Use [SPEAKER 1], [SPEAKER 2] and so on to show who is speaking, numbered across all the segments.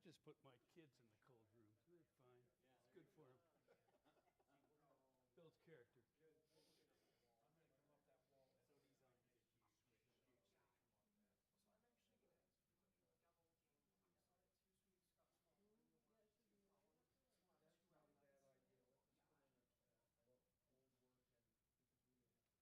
[SPEAKER 1] just put my kids in the cold rooms. They're fine. It's good for them. Builds character.
[SPEAKER 2] I'm gonna come up that wall. So he's on the key switch. So I'm actually gonna do a double game for you. So I have two, so we've got small renewable and two columns. So we'll have two outlets. That's not a bad idea. Let's just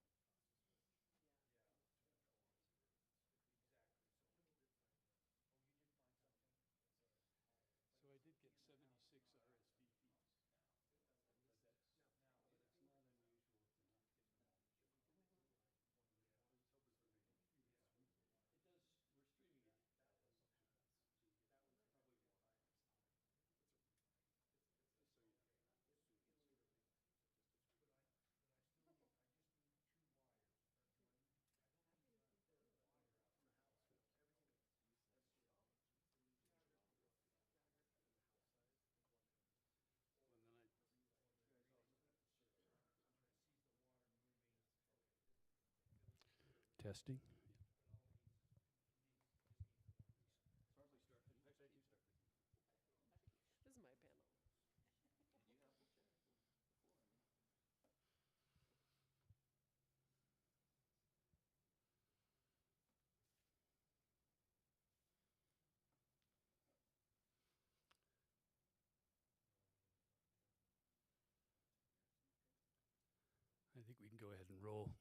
[SPEAKER 2] put in a old work and because we may have to toss a switch. Yeah. To control this. Exactly. So oh, you did find something?
[SPEAKER 1] So I did get 76 RSVPs. But that's not unusual if you're not getting them all. Let's hope it's going to be It does. We're streaming it. That was probably the highest. Just so you know.
[SPEAKER 2] But I still need, I just need two wires. Or do I need, I don't need a third wire out in the house. Everything is,
[SPEAKER 1] And then I
[SPEAKER 2] sees the water moving.
[SPEAKER 1] testing.
[SPEAKER 3] Hardly started. Actually, I do start.
[SPEAKER 4] This is my panel.
[SPEAKER 3] You have the chair before.
[SPEAKER 1] I think we can go ahead and roll.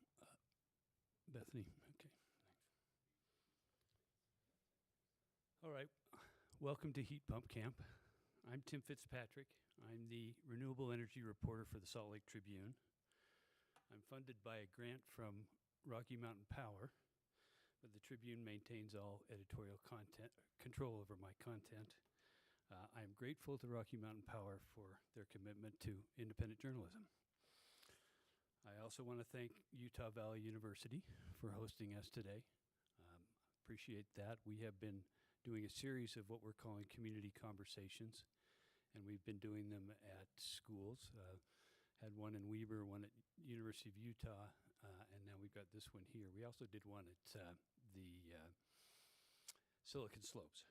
[SPEAKER 1] Bethany, okay, thanks. All right, welcome to Heat Pump Camp. I'm Tim Fitzpatrick. I'm the renewable energy reporter for the Salt Lake Tribune. I'm funded by a grant from Rocky Mountain Power, but the Tribune maintains all editorial control over my content. I'm grateful to Rocky Mountain Power for their commitment to independent journalism. I also want to thank Utah Valley University for hosting us today. Appreciate that. We have been doing a series of what we're calling community conversations, and we've been doing them at schools. Had one in Weber, one at University of Utah, and now we've got this one here. We also did one at the Silicon Slopes.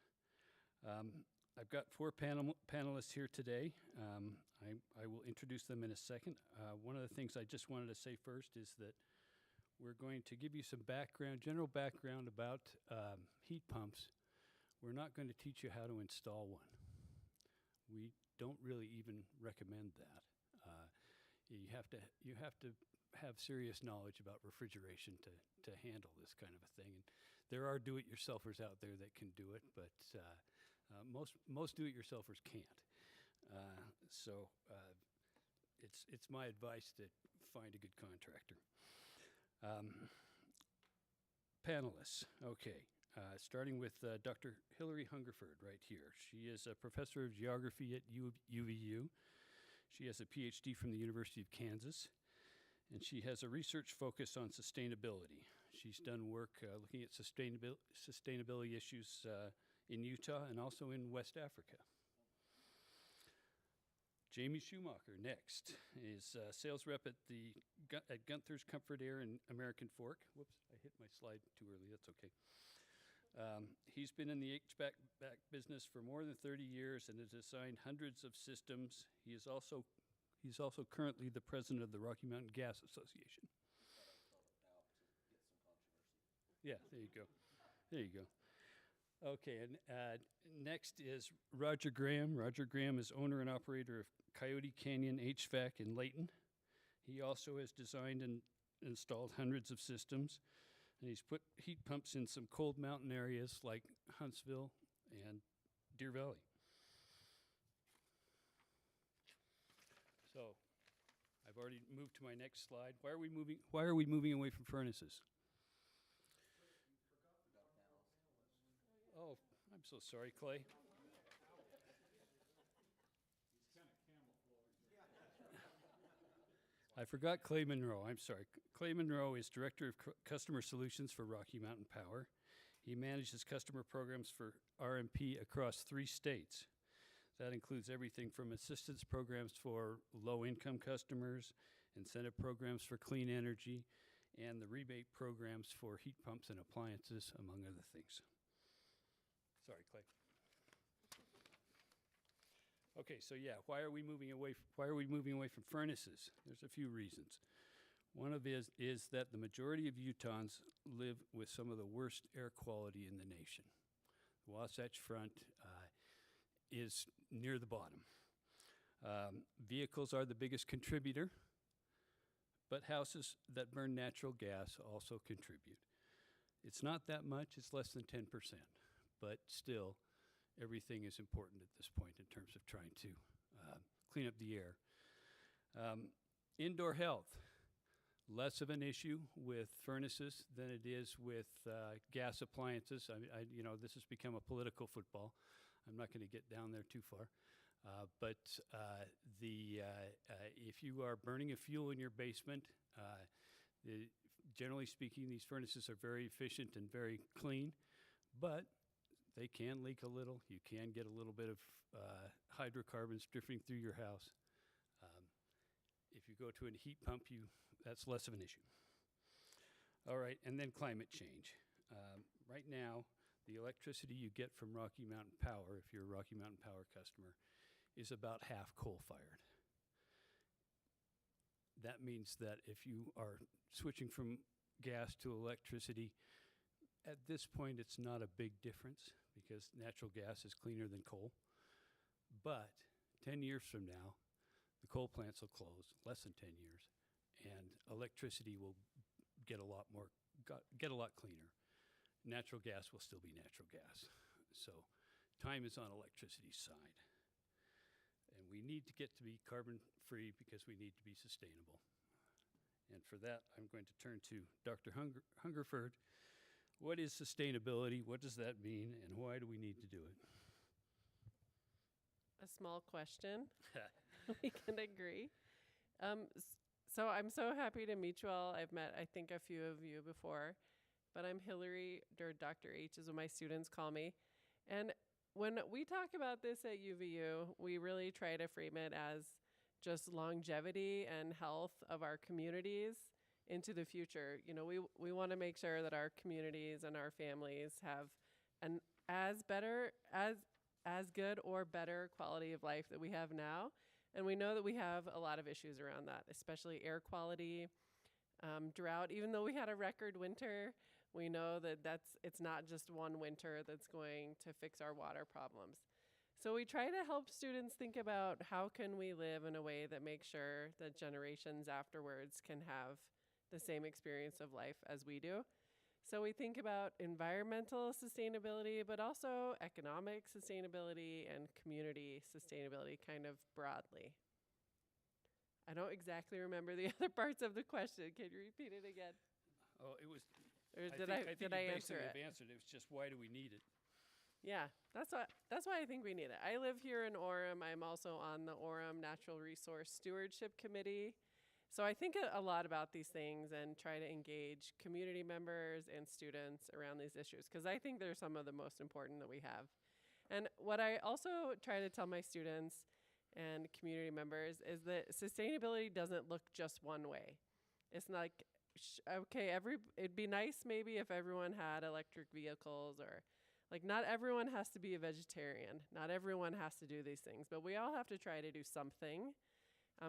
[SPEAKER 1] I've got four panelists here today. I will introduce them in a second. One of the things I just wanted to say first is that we're going to give you some background, general background about heat pumps. We're not going to teach you how to install one. We don't really even recommend that. You have to have serious knowledge about refrigeration to handle this kind of a thing. And there are do-it-yourselfers out there that can do it, but most do-it-yourselfers can't. So it's my advice to find a good contractor. Panelists, okay. Starting with Dr. Hilary Hungerford right here. She is a professor of geography at UVU. She has a PhD from the University of Kansas, and she has a research focus on sustainability. She's done work looking at sustainability issues in Utah and also in West Africa. Jamie Schumacher, next, is sales rep at Gunther's Comfort Air in American Fork. Whoops, I hit my slide too early, that's okay. He's been in the HVAC business for more than 30 years and has designed hundreds of systems. He's also currently the president of the Rocky Mountain Gas Association. Yeah, there you go. There you go. Okay, and next is Roger Graham. Roger Graham is owner and operator of Coyote Canyon HVAC in Layton. He also has designed and installed hundreds of systems, and he's put heat pumps in some cold mountain areas like Huntsville and Deer Valley. So, I've already moved to my next slide. Why are we moving away from furnaces? Oh, I'm so sorry, Clay. I forgot Clay Monroe. I'm sorry. Clay Monroe is Director of Customer Solutions for Rocky Mountain Power. He manages customer programs for RMP across 3 states. That includes everything from assistance programs for low-income customers, incentive programs for clean energy, and the rebate programs for heat pumps and appliances, among other things. Sorry, Clay. Okay, so yeah, why are we moving away from furnaces? There's a few reasons. One of is that the majority of Utahns live with some of the worst air quality in the nation. The Wasatch Front is near the bottom. Vehicles are the biggest contributor, but houses that burn natural gas also contribute. It's not that much, it's less than 10%, but still, everything is important at this point in terms of trying to clean up the air. Indoor health, less of an issue with furnaces than it is with gas appliances. This has become a political football. I'm not going to get down there too far. But if you are burning a fuel in your basement, generally speaking, these furnaces are very efficient and very clean, but they can leak a little. You can get a little bit of hydrocarbons drifting through your house. If you go to a heat pump, that's less of an issue. All right, and then climate change. Right now, the electricity you get from Rocky Mountain Power, if you're a Rocky Mountain Power customer, is about half coal-fired. That means that if you are switching from gas to electricity, at this point it's not a big difference because natural gas is cleaner than coal. But 10 years from now, the coal plants will close, less than 10 years, and electricity will get a lot cleaner. Natural gas will still be natural gas. So time is on electricity's side. And we need to get to be carbon-free because we need to be sustainable. And for that, I'm going to turn to Dr. Hungerford. What is sustainability? What does that mean? And why do we need to do it?
[SPEAKER 4] A small question. We can agree. So I'm so happy to meet you all. I've met, I think, a few of you before. But I'm Hilary, or Dr. H is what my students call me. And when we talk about this at UVU, we really try to frame it as just longevity and health of our communities into the future. You know, we want to make sure that our communities and our families have an as good or better quality of life that we have now. And we know that we have a lot of issues around that, especially air quality, drought. Even though we had a record winter, we know that it's not just one winter that's going to fix our water problems. So we try to help students think about how can we live in a way that makes sure that generations afterwards can have the same experience of life as we do. So we think about environmental sustainability, but also economic sustainability and community sustainability kind of broadly. I don't exactly remember the other parts of the question. Can you repeat it again?
[SPEAKER 1] Oh, it was...
[SPEAKER 4] Or
[SPEAKER 1] I
[SPEAKER 4] did I answer it?
[SPEAKER 1] I've answered it. It's just why do we need it?
[SPEAKER 4] Yeah, that's why I think we need it. I live here in Orem. I'm also on the Orem Natural Resource Stewardship Committee. So I think a lot about these things and try to engage community members and students around these issues because I think they're some of the most important that we have. And what I also try to tell my students and community members is that sustainability doesn't look just one way. It's like, okay, it'd be nice maybe if everyone had electric vehicles or like not everyone has to be a vegetarian. Not everyone has to do these things, but we all have to try to do something.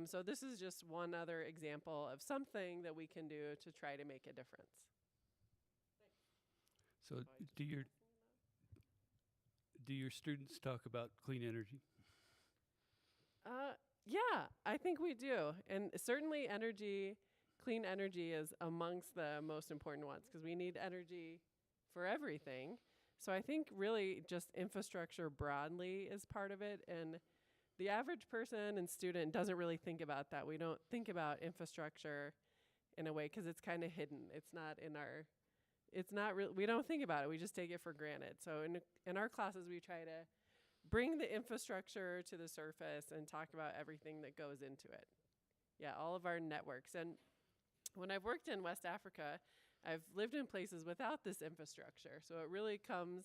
[SPEAKER 4] So this is just one other example of something that we can do to try to make a difference.
[SPEAKER 1] So do your students talk about clean energy?
[SPEAKER 4] Yeah, I think we do. And certainly clean energy is amongst the most important ones because we need energy for everything. So I think really just infrastructure broadly is part of it. And the average person and student doesn't really think about that. We don't think about infrastructure in a way because it's kind of hidden. We don't think about it. We just take it for granted. So in our classes, we try to bring the infrastructure to the surface and talk about everything that goes into it. Yeah, all of our networks. And when I've worked in West Africa, I've lived in places without this infrastructure. So it really comes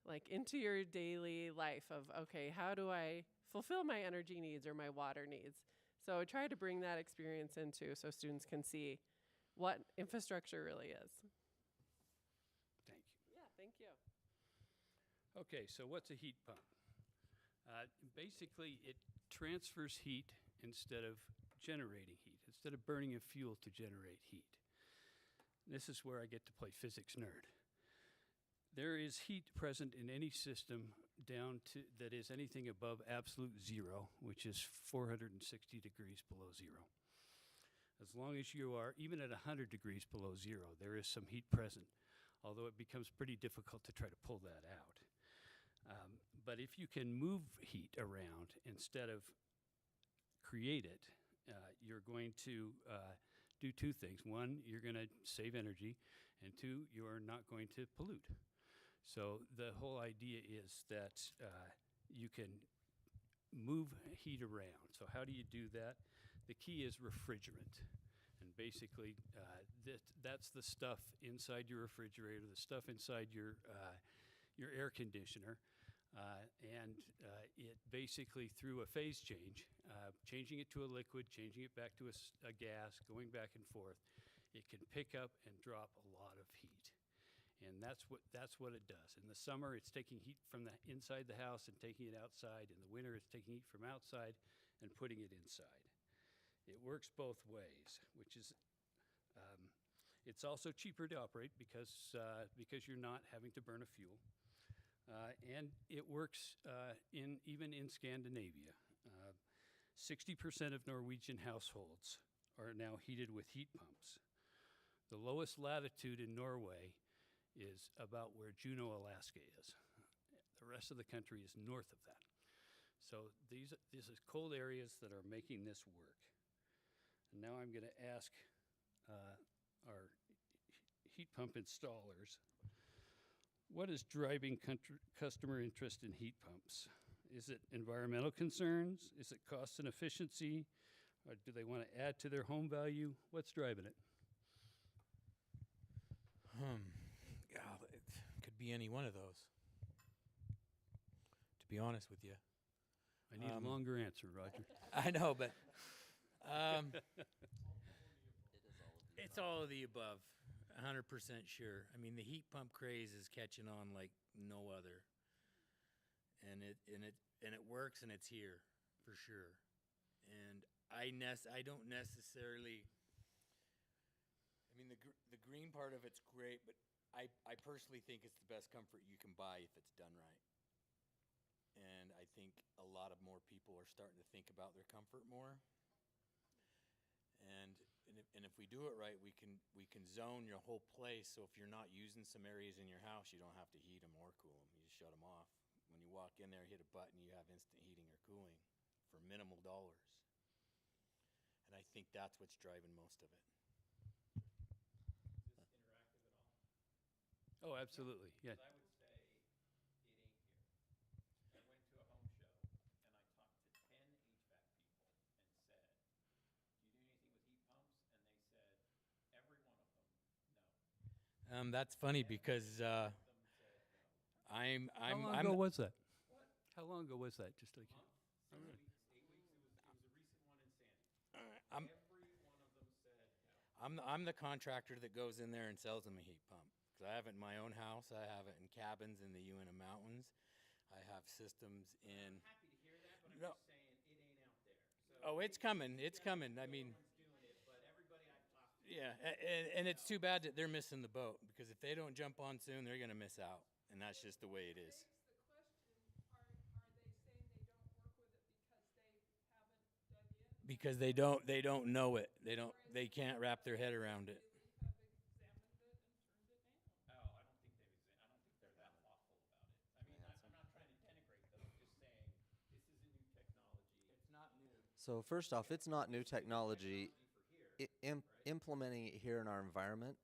[SPEAKER 4] like into your daily life of, okay, how do I fulfill my energy needs or my water needs? So I try to bring that experience into so students can see what infrastructure really is.
[SPEAKER 1] Thank you.
[SPEAKER 4] Yeah, thank you.
[SPEAKER 1] Okay, so what's a heat pump? Basically, it transfers heat instead of generating heat, instead of burning a fuel to generate heat. This is where I get to play physics nerd. There is heat present in any system down to that is anything above absolute zero, which is 460 degrees below zero. As long as you are even at 100 degrees below zero, there is some heat present, although it becomes pretty difficult to try to pull that out. But if you can move heat around instead of create it, you're going to do two things. One, you're going to save energy, and two, you're not going to pollute. So the whole idea is that you can move heat around. So how do you do that? The key is refrigerant. And basically, that's the stuff inside your refrigerator, the stuff inside your air conditioner. And it basically, through a phase change, changing it to a liquid, changing it back to a gas, going back and forth, it can pick up and drop a lot of heat. And that's what it does. In the summer, it's taking heat from the inside the house and taking it outside. In the winter, it's taking heat from outside and putting it inside. It works both ways, which is, it's also cheaper to operate because you're not having to burn a fuel. And it works even in Scandinavia. 60% of Norwegian households are now heated with heat pumps. The lowest latitude in Norway is about where Juneau, Alaska is. The rest of the country is north of that. So these is cold areas that are making this work. And now I'm going to ask our heat pump installers, what is driving customer interest in heat pumps? Is it environmental concerns? Is it cost and efficiency? Or do they want to add to their home value? What's driving it?
[SPEAKER 5] God, it could be any one of those, to be honest with you.
[SPEAKER 1] I need a longer answer, Roger.
[SPEAKER 5] I know, but it's all of the above, 100% sure. I mean, the heat pump craze is catching on like no other, and it works, and it's here for sure. And I don't necessarily. I mean, the green part of it's great, but I personally think it's the best comfort you can buy if it's done right. And I think a lot of more people are starting to think about their comfort more. And if we do it right, we can zone your whole place. So if you're not using some areas in your house, you don't have to heat them or cool them. You just shut them off. When you walk in there, hit a button, you have instant heating or cooling for minimal dollars. And I think that's what's driving most of it.
[SPEAKER 1] Oh, absolutely. Yeah.
[SPEAKER 3] I would say it ain't here. I went to a home show and I talked to 10 HVAC people and said, do you do anything with heat pumps? And they said, every one of them, no.
[SPEAKER 5] That's funny because
[SPEAKER 1] How long ago was that?
[SPEAKER 3] What?
[SPEAKER 1] How long ago was that? Just like.
[SPEAKER 3] 6 weeks, 8 weeks. It was a recent one in Sandy.
[SPEAKER 5] I'm
[SPEAKER 3] Every one of them said no.
[SPEAKER 5] I'm the contractor that goes in there and sells them a heat pump. Because I have it in my own house. I have it in cabins in the Uinta Mountains. I have systems in.
[SPEAKER 3] I'm happy to hear that, but I'm
[SPEAKER 5] No.
[SPEAKER 3] just saying it ain't out there. So
[SPEAKER 5] Oh, it's coming. It's coming. I mean,
[SPEAKER 3] everyone's doing it, but everybody I've talked to.
[SPEAKER 5] yeah, and it's too bad that they're missing the boat because if they don't jump on soon, they're going to miss out. And that's just the way it is. Because they don't know it. They can't wrap their head around it.
[SPEAKER 3] Oh, I don't think they're that thoughtful about it. I mean, I'm not trying to denigrate them. I'm just saying this is a new technology. It's not new.
[SPEAKER 6] So first off, it's not new technology. Implementing it here in our environment,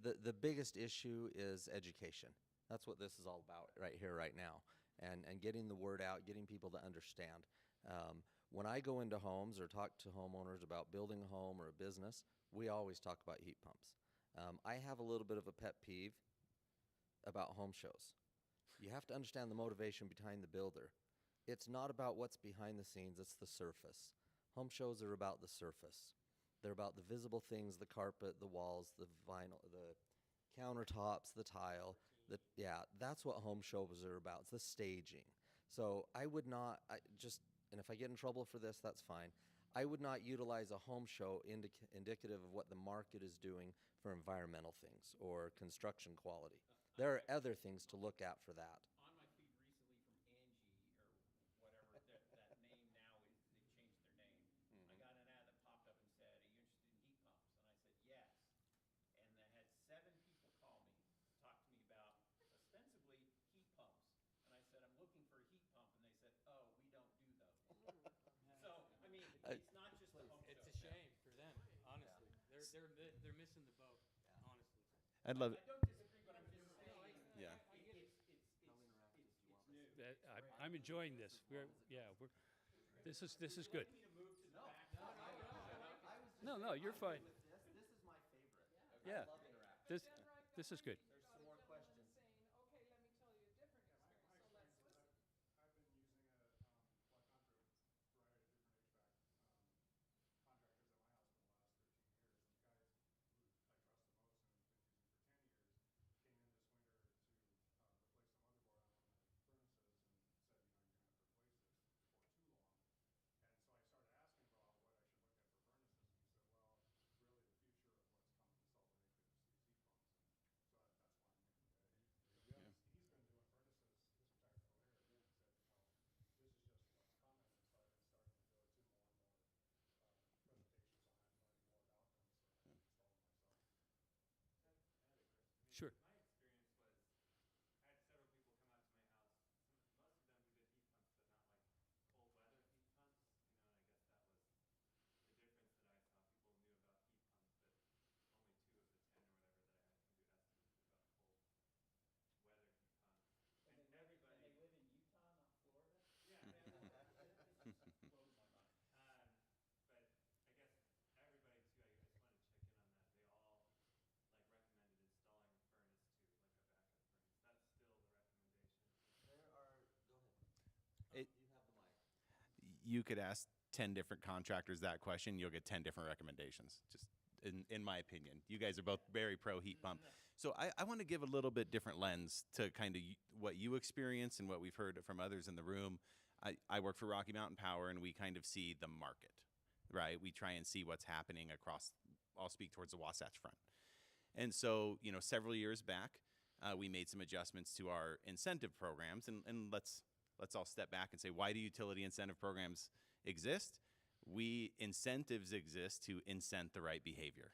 [SPEAKER 6] the biggest issue is education. That's what this is all about right here, right now, and getting the word out, getting people to understand. When I go into homes or talk to homeowners about building a home or a business, we always talk about heat pumps. I have a little bit of a pet peeve about home shows. You have to understand the motivation behind the builder. It's not about what's behind the scenes, it's the surface. Home shows are about the surface. They're about the visible things, the carpet, the walls, the vinyl, the countertops, the tile. That's what home shows are about. It's the staging. So I would not, and if I get in trouble for this, that's fine. I would not utilize a home show indicative of what the market is doing for environmental things or construction quality. There are other things to look at for that.
[SPEAKER 3] On my feed recently from Angie or whatever, that name now is, they've changed their name. I got an ad that popped up and said, "Are you interested in heat pumps?" And I said, "Yes." And I had 7 people call me, talk to me about ostensibly heat pumps. And I said, "I'm looking for a heat pump." And they said, "Oh, we don't do those." So, I mean, it's not just the home
[SPEAKER 5] It's
[SPEAKER 3] show.
[SPEAKER 5] a shame for them, honestly. They're missing the boat, honestly.
[SPEAKER 7] I'd love
[SPEAKER 3] I don't disagree, but I'm just saying.
[SPEAKER 7] Yeah.
[SPEAKER 3] It's new.
[SPEAKER 1] I'm enjoying this. This is good.
[SPEAKER 3] Me to move to the back.
[SPEAKER 1] No, you're fine.
[SPEAKER 6] This is my favorite.
[SPEAKER 1] Yeah.
[SPEAKER 6] I love interactive.
[SPEAKER 1] This is good.
[SPEAKER 6] There's some more questions.
[SPEAKER 2] Saying, okay, let me tell you a different experience, so let's listen.
[SPEAKER 8] I've been using it, well, I've gone through a variety of different HVAC contractors at my house for the last 13 years. And the guys who I trust the most and have been using for 10 years came in this winter to replace the motherboard on one of my furnaces and said, you're going to have to replace this before too long. And so I started asking about what I should look at for furnaces. And he said, well, really the future of what's coming to Salt Lake is heat pumps. And so that's why I'm here today. He's been doing furnaces his entire career. And he said, this is just what's coming. And so I've been starting to go to more and more presentations on it and learning more about them. So I installed them myself.
[SPEAKER 1] Sure.
[SPEAKER 9] My experience was, I had several people come out to my house. Most of them who did heat pumps, but not like cold weather heat pumps. And I guess that was the difference that I saw. People knew about heat pumps, but only 2 of the 10 or whatever that I had come do estimates about cold weather heat pumps. And everybody.
[SPEAKER 3] And they live in Utah, not Florida?
[SPEAKER 9] Yeah.
[SPEAKER 3] It just blows my mind.
[SPEAKER 9] But I guess everybody too, I just wanted to check in on that. They all like recommended installing a furnace too, like a backup furnace. That's still the recommendation.
[SPEAKER 6] There are, go ahead.
[SPEAKER 7] It-
[SPEAKER 6] You have the mic.
[SPEAKER 7] You could ask 10 different contractors that question, you'll get 10 different recommendations, just in my opinion. You guys are both very pro heat pump. So I want to give a little bit different lens to kind of what you experience and what we've heard from others in the room. I work for Rocky Mountain Power, and we kind of see the market, right? We try and see what's happening across, I'll speak towards the Wasatch Front. And so, several years back, we made some adjustments to our incentive programs, and let's all step back and say, why do utility incentive programs exist? Incentives exist to incent the right behavior,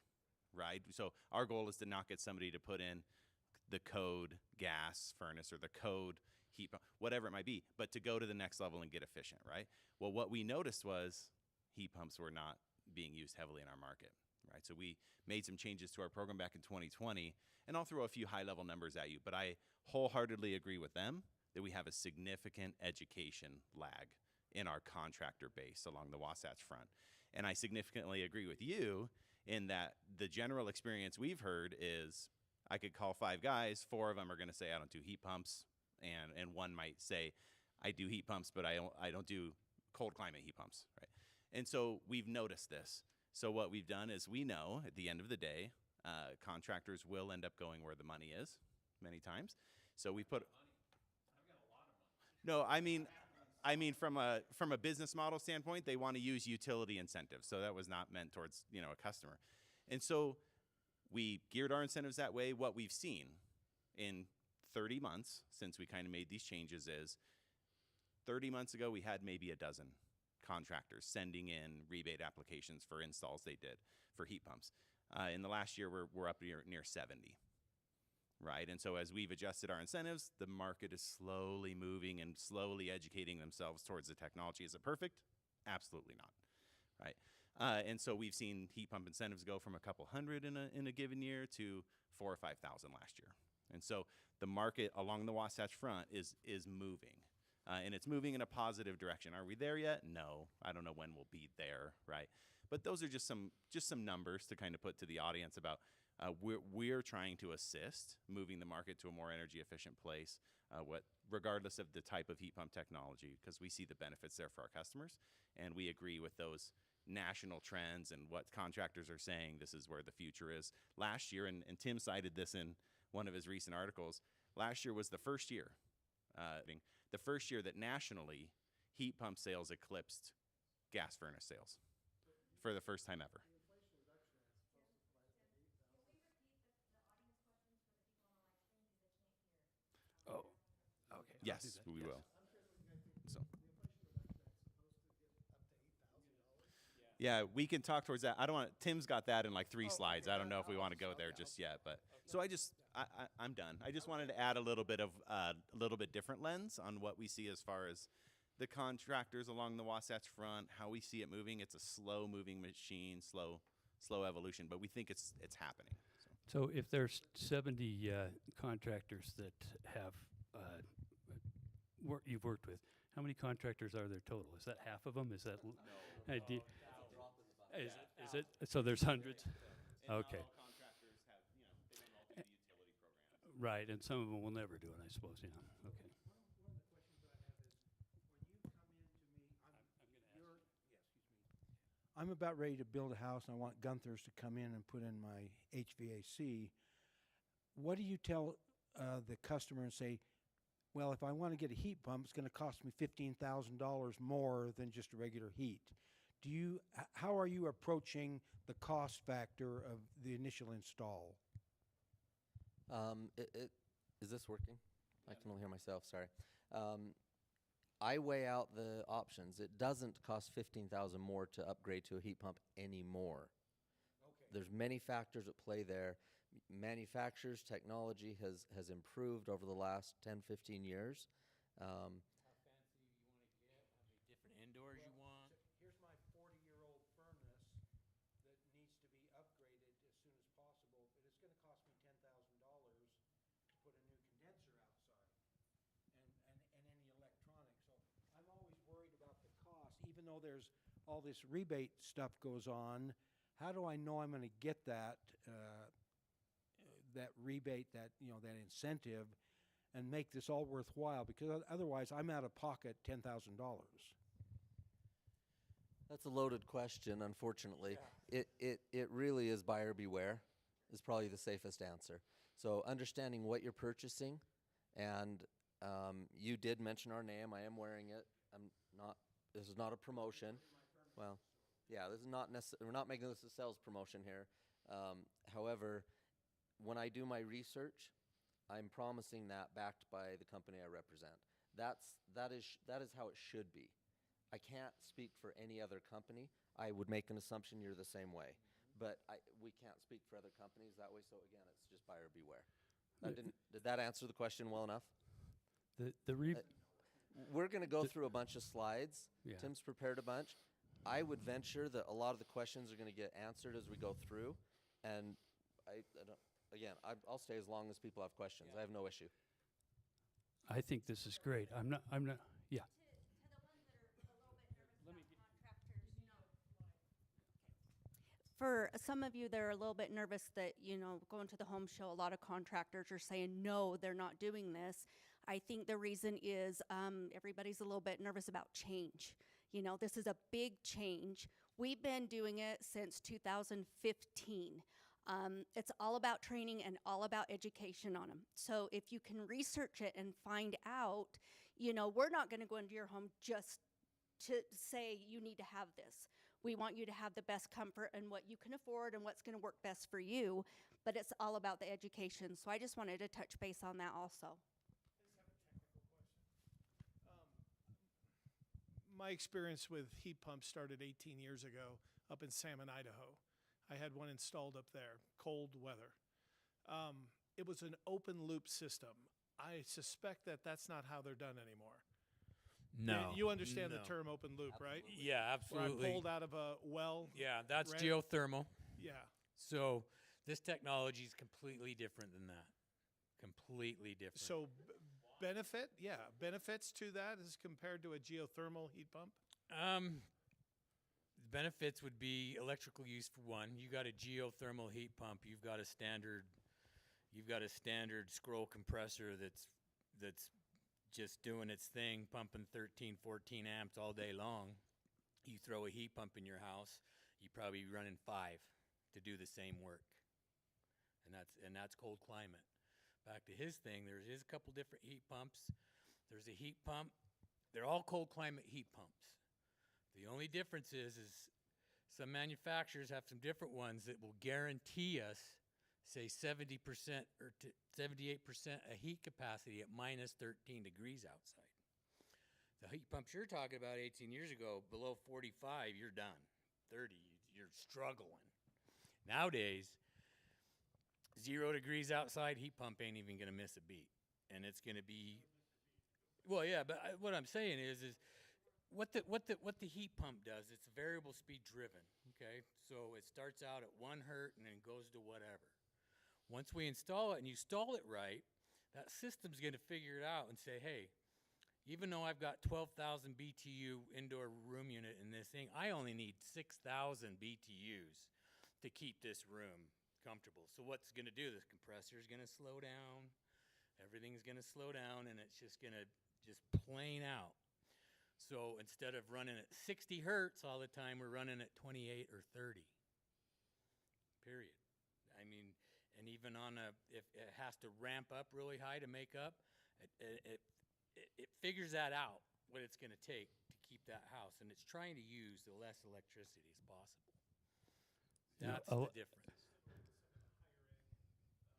[SPEAKER 7] right? So our goal is to not get somebody to put in the code gas furnace or the code heat pump, whatever it might be, but to go to the next level and get efficient, right? Well, what we noticed was heat pumps were not being used heavily in our market, right? So we made some changes to our program back in 2020, and I'll throw a few high-level numbers at you, but I wholeheartedly agree with them that we have a significant education lag in our contractor base along the Wasatch Front. And I significantly agree with you in that the general experience we've heard is I could call 5 guys, 4 of them are going to say I don't do heat pumps, and one might say I do heat pumps, but I don't do cold climate heat pumps, right? And so we've noticed this. So what we've done is we know at the end of the day, contractors will end up going where the money is many times. So we put
[SPEAKER 3] I've got a lot of money.
[SPEAKER 7] no, I mean from a business model standpoint, they want to use utility incentives. So that was not meant towards, a customer. And so we geared our incentives that way. What we've seen in 30 months since we kind of made these changes is 30 months ago, we had maybe a dozen contractors sending in rebate applications for installs they did for heat pumps. In the last year, we're up near 70. Right, and so as we've adjusted our incentives, the market is slowly moving and slowly educating themselves towards the technology. Is it perfect? Absolutely not, right? And so we've seen heat pump incentives go from a couple hundred in a given year to 4,000 or 5,000 last year. And so the market along the Wasatch Front is moving, and it's moving in a positive direction. Are we there yet? No, I don't know when we'll be there, right? But those are just some numbers to kind of put to the audience about. We're trying to assist moving the market to a more energy efficient place, regardless of the type of heat pump technology, because we see the benefits there for our customers, and we agree with those national trends and what contractors are saying. This is where the future is. Last year, and Tim cited this in one of his recent articles, last year was the first year the first year that nationally heat pump sales eclipsed gas furnace sales for the first time ever.
[SPEAKER 1] Oh, okay. I'll do
[SPEAKER 7] Yes,
[SPEAKER 1] that.
[SPEAKER 7] we
[SPEAKER 1] Yes.
[SPEAKER 7] will. So. Yeah, we can talk towards that. I don't want. Tim's got that in like 3 slides. I don't know if we want to go there just yet, but so I'm done. I just wanted to add a little bit different lens on what we see as far as the contractors along the Wasatch Front, how we see it moving. It's a slow moving machine, slow evolution, but we think it's happening.
[SPEAKER 1] So if there's 70 contractors that have you've worked with, how many contractors are there total? Is that half of them? Is that? Is it? So there's hundreds. Okay.
[SPEAKER 7] Not all contractors have, they don't all do the utility programs.
[SPEAKER 1] Right, and some of them will never do it, I suppose. Yeah. Okay.
[SPEAKER 2] One of the questions I have is, when you come in to me, I'm about ready to build a house, and I want Gunther's to come in and put in my HVAC. What do you tell the customer and say, well, if I want to get a heat pump, it's going to cost me $15,000 more than just a regular heat? How are you approaching the cost factor of the initial install?
[SPEAKER 6] Is this working? I can only hear myself, sorry. I weigh out the options. It doesn't cost $15,000 more to upgrade to a heat pump anymore.
[SPEAKER 2] Okay.
[SPEAKER 6] There's many factors at play there. Manufacturers, technology has improved over the last 10, 15 years.
[SPEAKER 5] How fancy you want to get, how many different indoors you want.
[SPEAKER 2] Here's my 40-year-old furnace that needs to be upgraded as soon as possible, but it's going to cost me $10,000 to put a new condenser outside and any electronics. So I'm always worried about the cost, even though there's all this rebate stuff goes on. How do I know I'm going to get that rebate, that incentive, and make this all worthwhile? Because otherwise, I'm out of pocket $10,000.
[SPEAKER 6] That's a loaded question, unfortunately. It really is buyer beware is probably the safest answer. So understanding what you're purchasing, and you did mention our name. I am wearing it. This is not a promotion. Well, yeah, this is not necessarily, we're not making this a sales promotion here. However, when I do my research, I'm promising that backed by the company I represent. That is how it should be. I can't speak for any other company. I would make an assumption you're the same way, but we can't speak for other companies that way. So again, it's just buyer beware. Did that answer the question well enough? We're going to go through a bunch of slides.
[SPEAKER 1] Yeah.
[SPEAKER 6] Tim's prepared a bunch. I would venture that a lot of the questions are going to get answered as we go through, and I'll stay as long as people have questions. I have no issue.
[SPEAKER 1] I think this is great. I'm not. Yeah.
[SPEAKER 10] For some of you that are a little bit nervous that, going to the home show, a lot of contractors are saying, no, they're not doing this. I think the reason is everybody's a little bit nervous about change. This is a big change. We've been doing it since 2015. It's all about training and all about education on them. So if you can research it and find out, we're not going to go into your home just to say you need to have this. We want you to have the best comfort and what you can afford and what's going to work best for you, but it's all about the education. So I just wanted to touch base on that also.
[SPEAKER 2] I just have a technical question. My experience with heat pumps started 18 years ago up in Salmon, Idaho. I had one installed up there, cold weather. It was an open loop system. I suspect that that's not how they're done anymore.
[SPEAKER 5] No.
[SPEAKER 2] You understand the term open loop, right?
[SPEAKER 5] Yeah, absolutely.
[SPEAKER 2] Where I pulled out of a well.
[SPEAKER 5] Yeah, that's geothermal.
[SPEAKER 2] Yeah.
[SPEAKER 5] So this technology is completely different than that. Completely different.
[SPEAKER 2] So benefits to that as compared to a geothermal heat pump?
[SPEAKER 5] Benefits would be electrical use for one. You got a geothermal heat pump. You've got a standard scroll compressor that's just doing its thing, pumping 13, 14 amps all day long. You throw a heat pump in your house, you probably running 5 to do the same work. And that's cold climate. Back to his thing, there is a couple different heat pumps. There's a heat pump. They're all cold climate heat pumps. The only difference is some manufacturers have some different ones that will guarantee us, say 70% or 78% of heat capacity at minus 13 degrees outside. The heat pumps you're talking about 18 years ago, below 45, you're done. 30, you're struggling. Nowadays, 0 degrees outside, heat pump ain't even gonna miss a beat. And it's gonna be, well, yeah, but what I'm saying is what the heat pump does, it's variable speed driven, okay? So it starts out at 1 hertz and then goes to whatever. Once we install it and you install it right, that system's gonna figure it out and say, hey, even though I've got 12,000 BTU indoor room unit in this thing, I only need 6,000 BTUs to keep this room comfortable. So what's gonna do? This compressor's gonna slow down, everything's gonna slow down, and it's just gonna just plane out. So instead of running at 60 hertz all the time, we're running at 28 or 30, period. I mean, and even on if it has to ramp up really high to make up, it figures that out, what it's going to take to keep that house, and it's trying to use the less electricity as possible. That's the difference.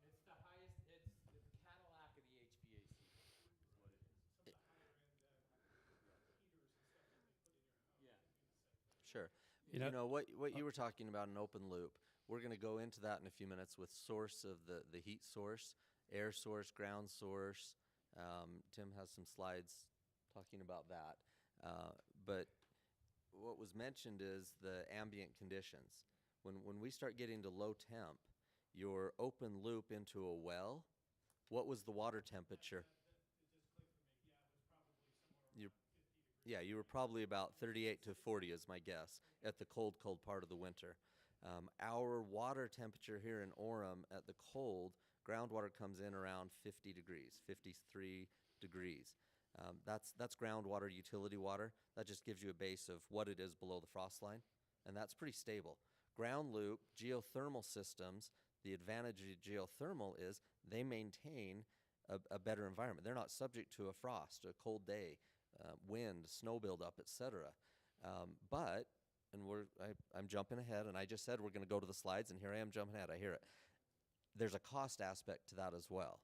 [SPEAKER 5] It's the highest, it's the Cadillac of the HVAC is what it is.
[SPEAKER 8] Some of the higher end heaters and stuff that they put in your house.
[SPEAKER 5] Yeah.
[SPEAKER 8] Do the same thing.
[SPEAKER 6] Sure.
[SPEAKER 1] You know-
[SPEAKER 6] What you were talking about, an open loop. We're going to go into that in a few minutes with source of the heat source, air source, ground source. Tim has some slides talking about that. But what was mentioned is the ambient conditions. When we start getting to low temp, your open loop into a well, what was the water temperature? You were probably about 38 to 40 is my guess at the cold part of the winter. Our water temperature here in Orem at the cold, groundwater comes in around 50 degrees, 53 degrees. That's groundwater, utility water. That just gives you a base of what it is below the frost line, and that's pretty stable. Ground loop, geothermal systems, the advantage of geothermal is they maintain a better environment. They're not subject to a frost, a cold day, wind, snow buildup, etc. I'm jumping ahead, and I just said we're going to go to the slides, and here I am jumping ahead. I hear it. There's a cost aspect to that as well.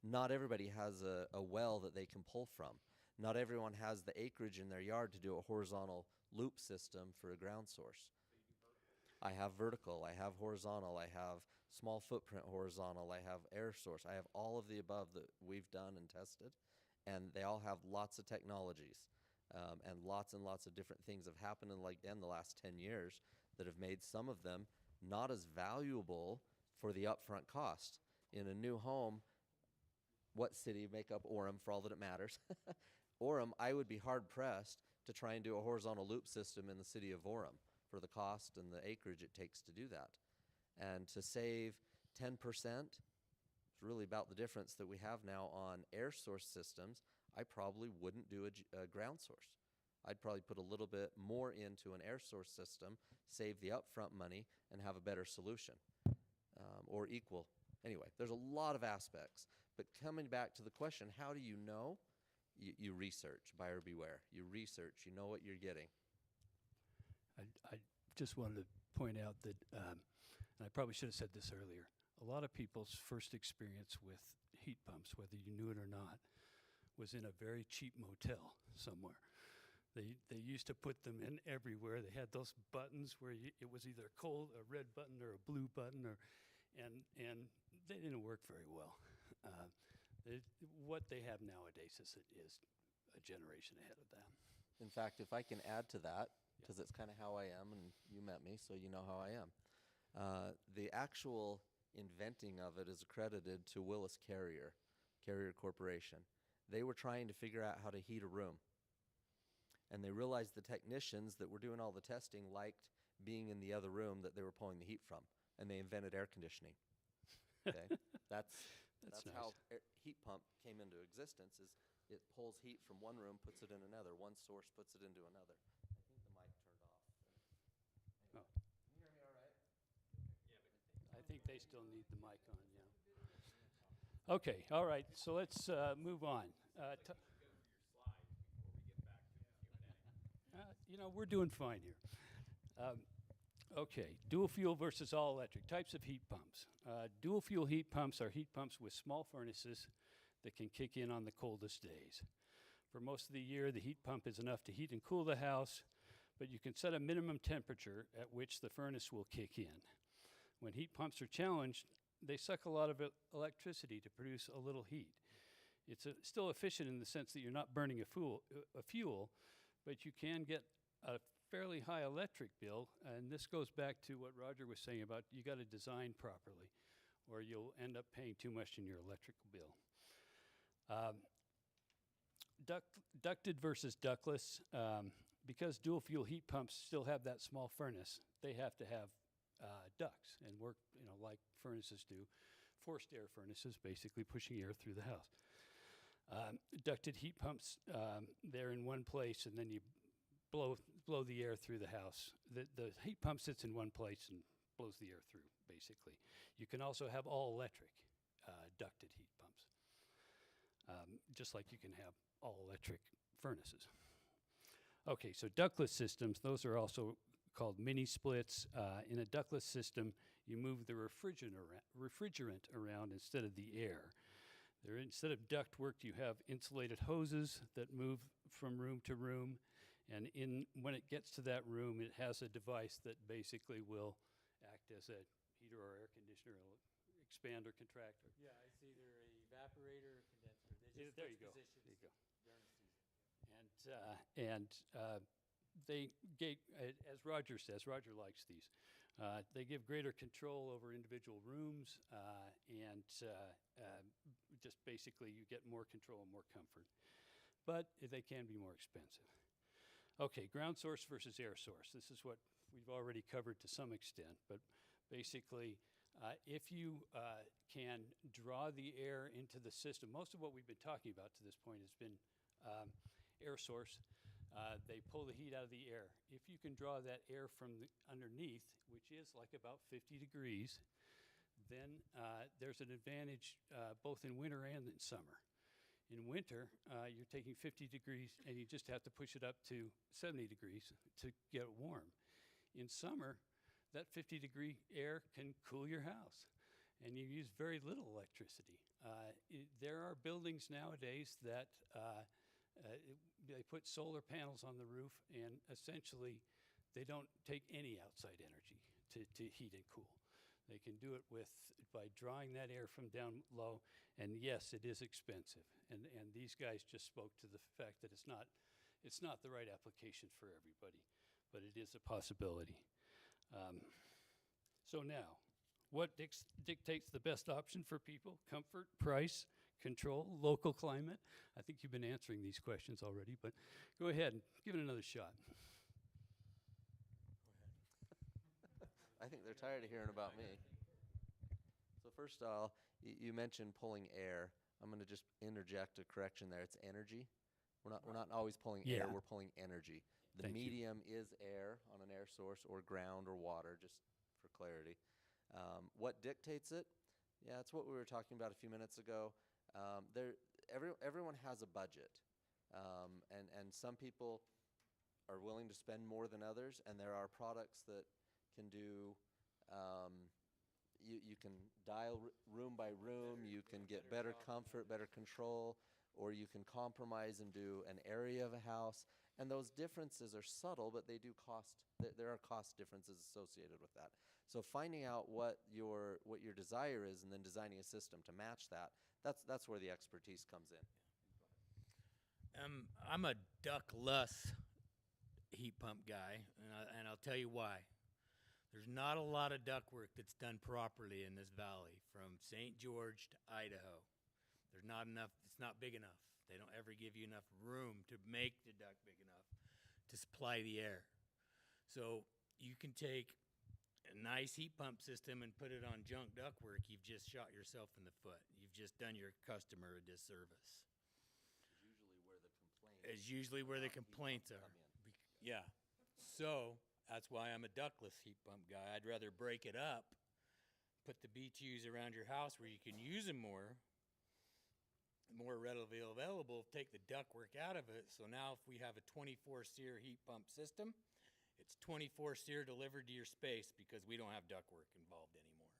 [SPEAKER 6] Not everybody has a well that they can pull from. Not everyone has the acreage in their yard to do a horizontal loop system for a ground source. I have vertical, I have horizontal, I have small footprint horizontal, I have air source. I have all of the above that we've done and tested, and they all have lots of technologies. And lots of different things have happened in the last 10 years that have made some of them not as valuable for the upfront cost. In a new home, what city make up Orem for all that it matters? Orem, I would be hard-pressed to try and do a horizontal loop system in the city of Orem for the cost and the acreage it takes to do that. And to save 10%, it's really about the difference that we have now on air source systems. I probably wouldn't do a ground source. I'd probably put a little bit more into an air source system, save the upfront money, and have a better solution, or equal. Anyway, there's a lot of aspects. But coming back to the question, how do you know? You research, buyer beware. You research, you know what you're getting.
[SPEAKER 1] I just wanted to point out that, and I probably should have said this earlier, a lot of people's first experience with heat pumps, whether you knew it or not, was in a very cheap motel somewhere. They used to put them in everywhere. They had those buttons where it was either a red button or a blue button, and they didn't work very well. What they have nowadays is a generation ahead of them.
[SPEAKER 6] In fact, if I can add to that, because it's kind of how I am, and you met me, so you know how I am. The actual inventing of it is accredited to Willis Carrier Corporation. They were trying to figure out how to heat a room. And they realized the technicians that were doing all the testing liked being in the other room that they were pulling the heat from. And they invented air conditioning. Okay? That's
[SPEAKER 1] nice.
[SPEAKER 6] how heat pump came into existence, is it pulls heat from one room, puts it in another. One source puts it into another. I think the mic turned off.
[SPEAKER 1] Oh.
[SPEAKER 6] Can you hear me all right?
[SPEAKER 1] I think they still need the mic on, yeah. Okay, all right, so let's move on. You know, we're doing fine here. Okay, dual fuel versus all electric. Types of heat pumps. Dual fuel heat pumps are heat pumps with small furnaces that can kick in on the coldest days. For most of the year, the heat pump is enough to heat and cool the house, but you can set a minimum temperature at which the furnace will kick in. When heat pumps are challenged, they suck a lot of electricity to produce a little heat. It's still efficient in the sense that you're not burning a fuel, but you can get a fairly high electric bill, and this goes back to what Roger was saying about you got to design properly, or you'll end up paying too much in your electrical bill. Ducted versus ductless. Because dual fuel heat pumps still have that small furnace, they have to have ducts and work, you know, like furnaces do, forced air furnaces, basically pushing air through the house. Ducted heat pumps, they're in one place, and then you blow the air through the house. The heat pump sits in one place and blows the air through, basically. You can also have all electric ducted heat pumps, just like you can have all electric furnaces. Okay, so ductless systems, those are also called mini splits. In a ductless system, you move the refrigerant around instead of the air. Instead of ductwork, you have insulated hoses that move from room to room, and when it gets to that room, it has a device that basically will act as a heater or air conditioner, expand or contract.
[SPEAKER 5] Yeah, it's either a evaporator or condenser. They just
[SPEAKER 1] There you
[SPEAKER 5] switch
[SPEAKER 1] go.
[SPEAKER 5] positions
[SPEAKER 1] There you go.
[SPEAKER 5] during the season.
[SPEAKER 1] They gave, as Roger says, Roger likes these. They give greater control over individual rooms, and just basically you get more control and more comfort. But they can be more expensive. Okay, ground source versus air source. This is what we've already covered to some extent, but basically, if you can draw the air into the system, most of what we've been talking about to this point has been air source. They pull the heat out of the air. If you can draw that air from underneath, which is like about 50 degrees, then there's an advantage both in winter and in summer. In winter, you're taking 50 degrees and you just have to push it up to 70 degrees to get it warm. In summer, that 50-degree air can cool your house, and you use very little electricity. There are buildings nowadays that they put solar panels on the roof, and essentially they don't take any outside energy to heat and cool. They can do it by drawing that air from down low, and yes, it is expensive. And these guys just spoke to the fact that it's not the right application for everybody, but it is a possibility. So now, what dictates the best option for people? Comfort, price, control, local climate? I think you've been answering these questions already, but go ahead and give it another shot.
[SPEAKER 6] I think they're tired of hearing about me. So first of all, you mentioned pulling air. I'm going to just interject a correction there. It's energy. We're not always pulling air.
[SPEAKER 1] Yeah.
[SPEAKER 6] We're pulling energy. The
[SPEAKER 1] Thank you.
[SPEAKER 6] medium is air on an air source, or ground, or water, just for clarity. What dictates it? Yeah, it's what we were talking about a few minutes ago. Everyone has a budget, and some people are willing to spend more than others, and there are products that can do, you can dial room by room, you can get better comfort, better control, or you can compromise and do an area of a house. And those differences are subtle, but they do cost, there are cost differences associated with that. So finding out what your desire is and then designing a system to match that, that's where the expertise comes in.
[SPEAKER 5] I'm a ductless heat pump guy, and I'll tell you why. There's not a lot of ductwork that's done properly in this valley, from St. George to Idaho. There's not enough, it's not big enough. They don't ever give you enough room to make the duct big enough to supply the air. So you can take a nice heat pump system and put it on junk ductwork. You've just shot yourself in the foot. You've just done your customer a disservice. Is usually where the complaints are. Yeah. So that's why I'm a ductless heat pump guy. I'd rather break it up, put the BTUs around your house where you can use them more, more readily available, take the ductwork out of it. So now if we have a 24 SEER heat pump system, it's 24 SEER delivered to your space because we don't have ductwork involved anymore.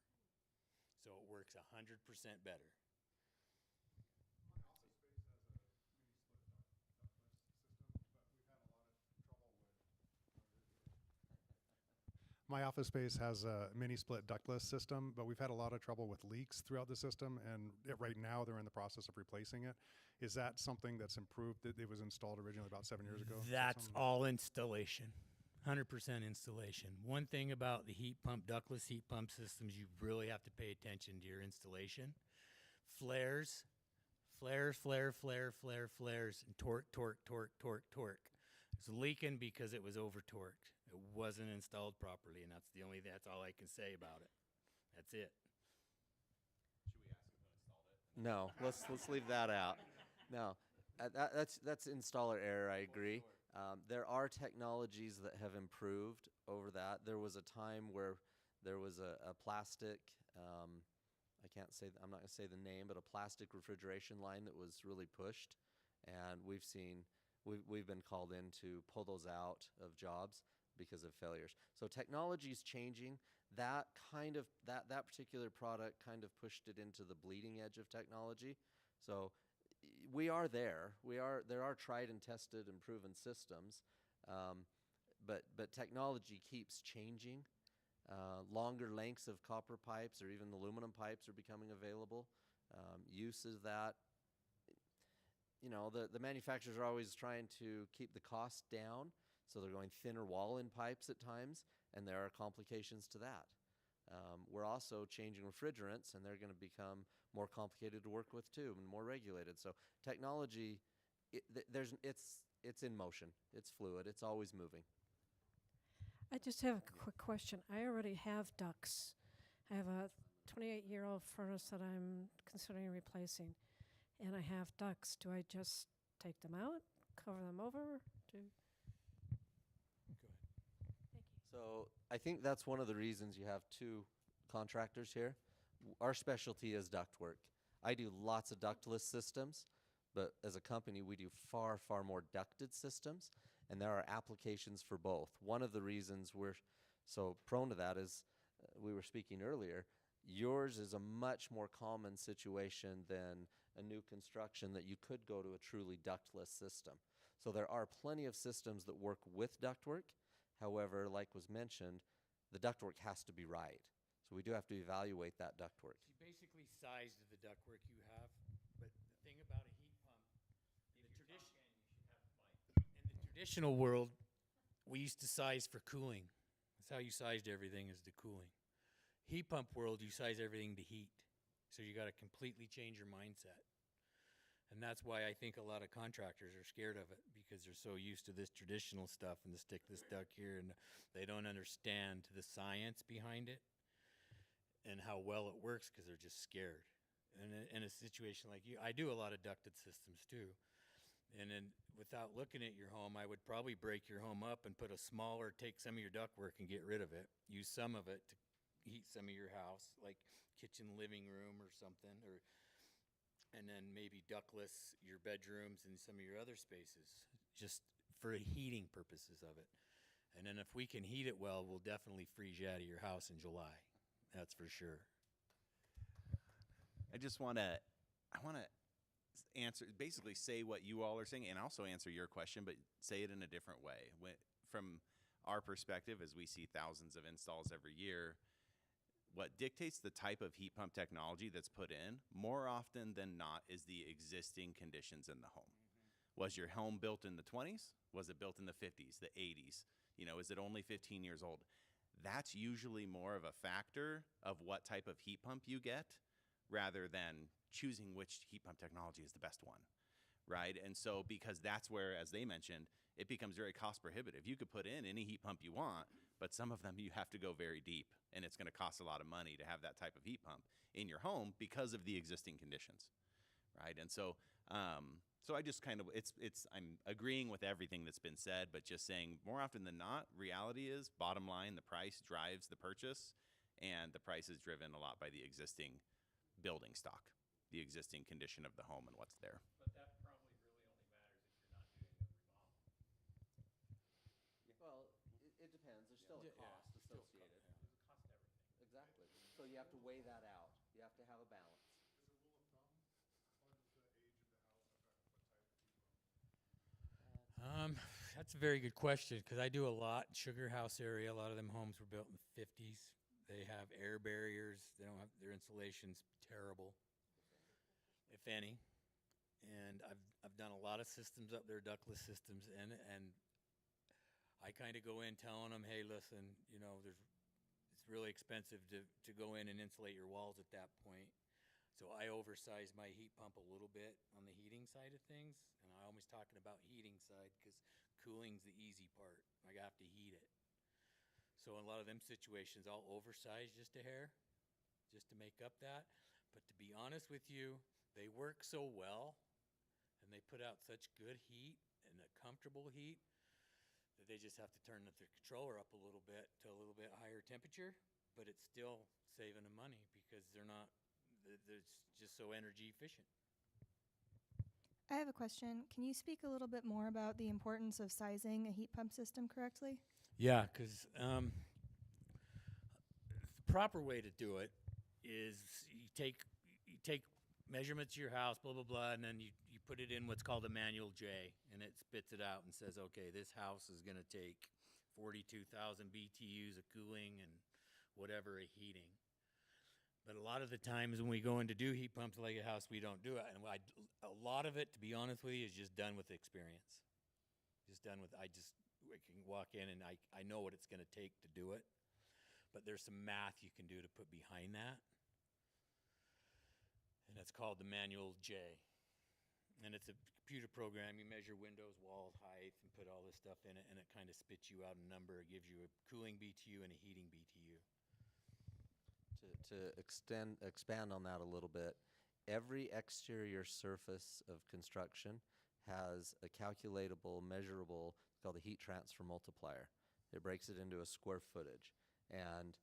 [SPEAKER 5] So it works 100% better.
[SPEAKER 8] My office space has a mini split ductless system, but we've had a lot of trouble with. My office space has a mini split ductless system, but we've had a lot of trouble with leaks throughout the system, and right now they're in the process of replacing it. Is that something that's improved? It was installed originally about 7 years ago.
[SPEAKER 5] That's all installation. 100% installation. One thing about the heat pump, ductless heat pump systems, you really have to pay attention to your installation. Flares, flares, and torque. It's leaking because it was over torqued. It wasn't installed properly, and that's all I can say about it. That's it.
[SPEAKER 7] Should we ask him who installed it?
[SPEAKER 6] No, let's leave that out. No, that's installer error. I agree. There are technologies that have improved over that. There was a time where there was a plastic, I'm not going to say the name, but a plastic refrigeration line that was really pushed, and we've been called in to pull those out of jobs because of failures. So technology is changing. That particular product kind of pushed it into the bleeding edge of technology. So we are there. There are tried and tested and proven systems, but technology keeps changing. Longer lengths of copper pipes or even aluminum pipes are becoming available. Use of that. The manufacturers are always trying to keep the cost down, so they're going thinner wall-in pipes at times, and there are complications to that. We're also changing refrigerants, and they're going to become more complicated to work with too, and more regulated. So technology, it's in motion. It's fluid. It's always moving.
[SPEAKER 2] I just have a quick question. I already have ducts. I have a 28-year-old furnace that I'm considering replacing, and I have ducts. Do I just take them out, cover them over? Go ahead. Thank you.
[SPEAKER 6] So I think that's one of the reasons you have two contractors here. Our specialty is ductwork. I do lots of ductless systems, but as a company, we do far, far more ducted systems, and there are applications for both. One of the reasons we're so prone to that is, we were speaking earlier, yours is a much more common situation than a new construction that you could go to a truly ductless system. So there are plenty of systems that work with ductwork. However, like was mentioned, the ductwork has to be right. So we do have to evaluate that ductwork.
[SPEAKER 5] You basically size the ductwork you have, but the thing about a heat pump, in the traditional world, we used to size for cooling. That's how you sized everything, is the cooling. Heat pump world, you size everything to heat. So you got to completely change your mindset. And that's why I think a lot of contractors are scared of it, because they're so used to this traditional stuff and to stick this duct here, and they don't understand the science behind it and how well it works, because they're just scared. And in a situation like you, I do a lot of ducted systems too. And then without looking at your home, I would probably break your home up and put a smaller, take some of your ductwork and get rid of it. Use some of it to heat some of your house, like kitchen, living room or something, and then maybe ductless your bedrooms and some of your other spaces, just for heating purposes of it. And then if we can heat it well, we'll definitely freeze you out of your house in July. That's for sure.
[SPEAKER 7] I want to answer, basically say what you all are saying, and also answer your question, but say it in a different way. From our perspective, as we see thousands of installs every year, what dictates the type of heat pump technology that's put in, more often than not, is the existing conditions in the home. Was your home built in the 20s? Was it built in the 50s, the 80s? Is it only 15 years old? That's usually more of a factor of what type of heat pump you get, rather than choosing which heat pump technology is the best one, right? And so, because that's where, as they mentioned, it becomes very cost prohibitive. You could put in any heat pump you want, but some of them you have to go very deep, and it's going to cost a lot of money to have that type of heat pump in your home because of the existing conditions, right? And so, so I just kind of, I'm agreeing with everything that's been said, but just saying more often than not, reality is, bottom line, the price drives the purchase, and the price is driven a lot by the existing building stock. the existing condition of the home and what's there.
[SPEAKER 3] But that probably really only matters if you're not doing a remodel.
[SPEAKER 6] Well, it depends. There's still a
[SPEAKER 5] Yeah,
[SPEAKER 6] cost
[SPEAKER 5] still
[SPEAKER 6] associated.
[SPEAKER 5] yeah.
[SPEAKER 3] It costs everything.
[SPEAKER 6] Exactly. So you have to weigh that out. You have to have a balance.
[SPEAKER 8] As a rule of thumb, how does the age of the house affect what type of heat pump?
[SPEAKER 5] That's a very good question because I do a lot in Sugar House area. A lot of them homes were built in the 50s. They have air barriers. They don't have their insulation's terrible, if any. And I've done a lot of systems up there, ductless systems, and I kind of go in telling them, hey, listen, you know, it's really expensive to go in and insulate your walls at that point. So I oversize my heat pump a little bit on the heating side of things, and I'm always talking about heating side because cooling's the easy part. I have to heat it. So in a lot of them situations, I'll oversize just a hair, just to make up that. But to be honest with you, they work so well, and they put out such good heat and a comfortable heat that they just have to turn the controller up a little bit to a little bit higher temperature, but it's still saving them money because they're just so energy efficient.
[SPEAKER 11] I have a question. Can you speak a little bit more about the importance of sizing a heat pump system correctly?
[SPEAKER 5] Yeah, because the proper way to do it is you take measurements of your house, blah, blah, blah, and then you put it in what's called a manual J, and it spits it out and says, okay, this house is going to take 42,000 BTUs of cooling and whatever of heating. But a lot of the times when we go in to do heat pumps like a house, we don't do it. And a lot of it, to be honest with you, is just done with experience. I can walk in and I know what it's going to take to do it. But there's some math you can do to put behind that. And it's called the manual J. And it's a computer program. You measure windows, walls, height, and put all this stuff in it, and it kind of spits you out a number. It gives you a cooling BTU and a heating BTU.
[SPEAKER 6] To expand on that a little bit, every exterior surface of construction has a calculatable, measurable, it's called a heat transfer multiplier. It breaks it into a square footage. And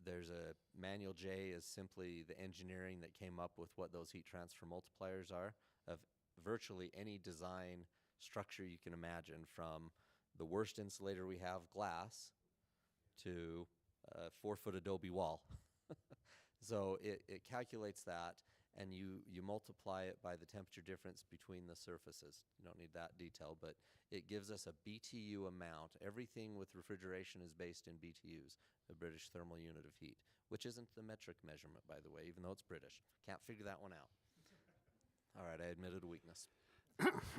[SPEAKER 6] there's a manual J is simply the engineering that came up with what those heat transfer multipliers are of virtually any design structure you can imagine, from the worst insulator we have, glass, to a 4-foot adobe wall. So it calculates that, and you multiply it by the temperature difference between the surfaces. You don't need that detail, but it gives us a BTU amount. Everything with refrigeration is based in BTUs, the British Thermal Unit of Heat, which isn't the metric measurement, by the way, even though it's British. Can't figure that one out. All right, I admitted a weakness.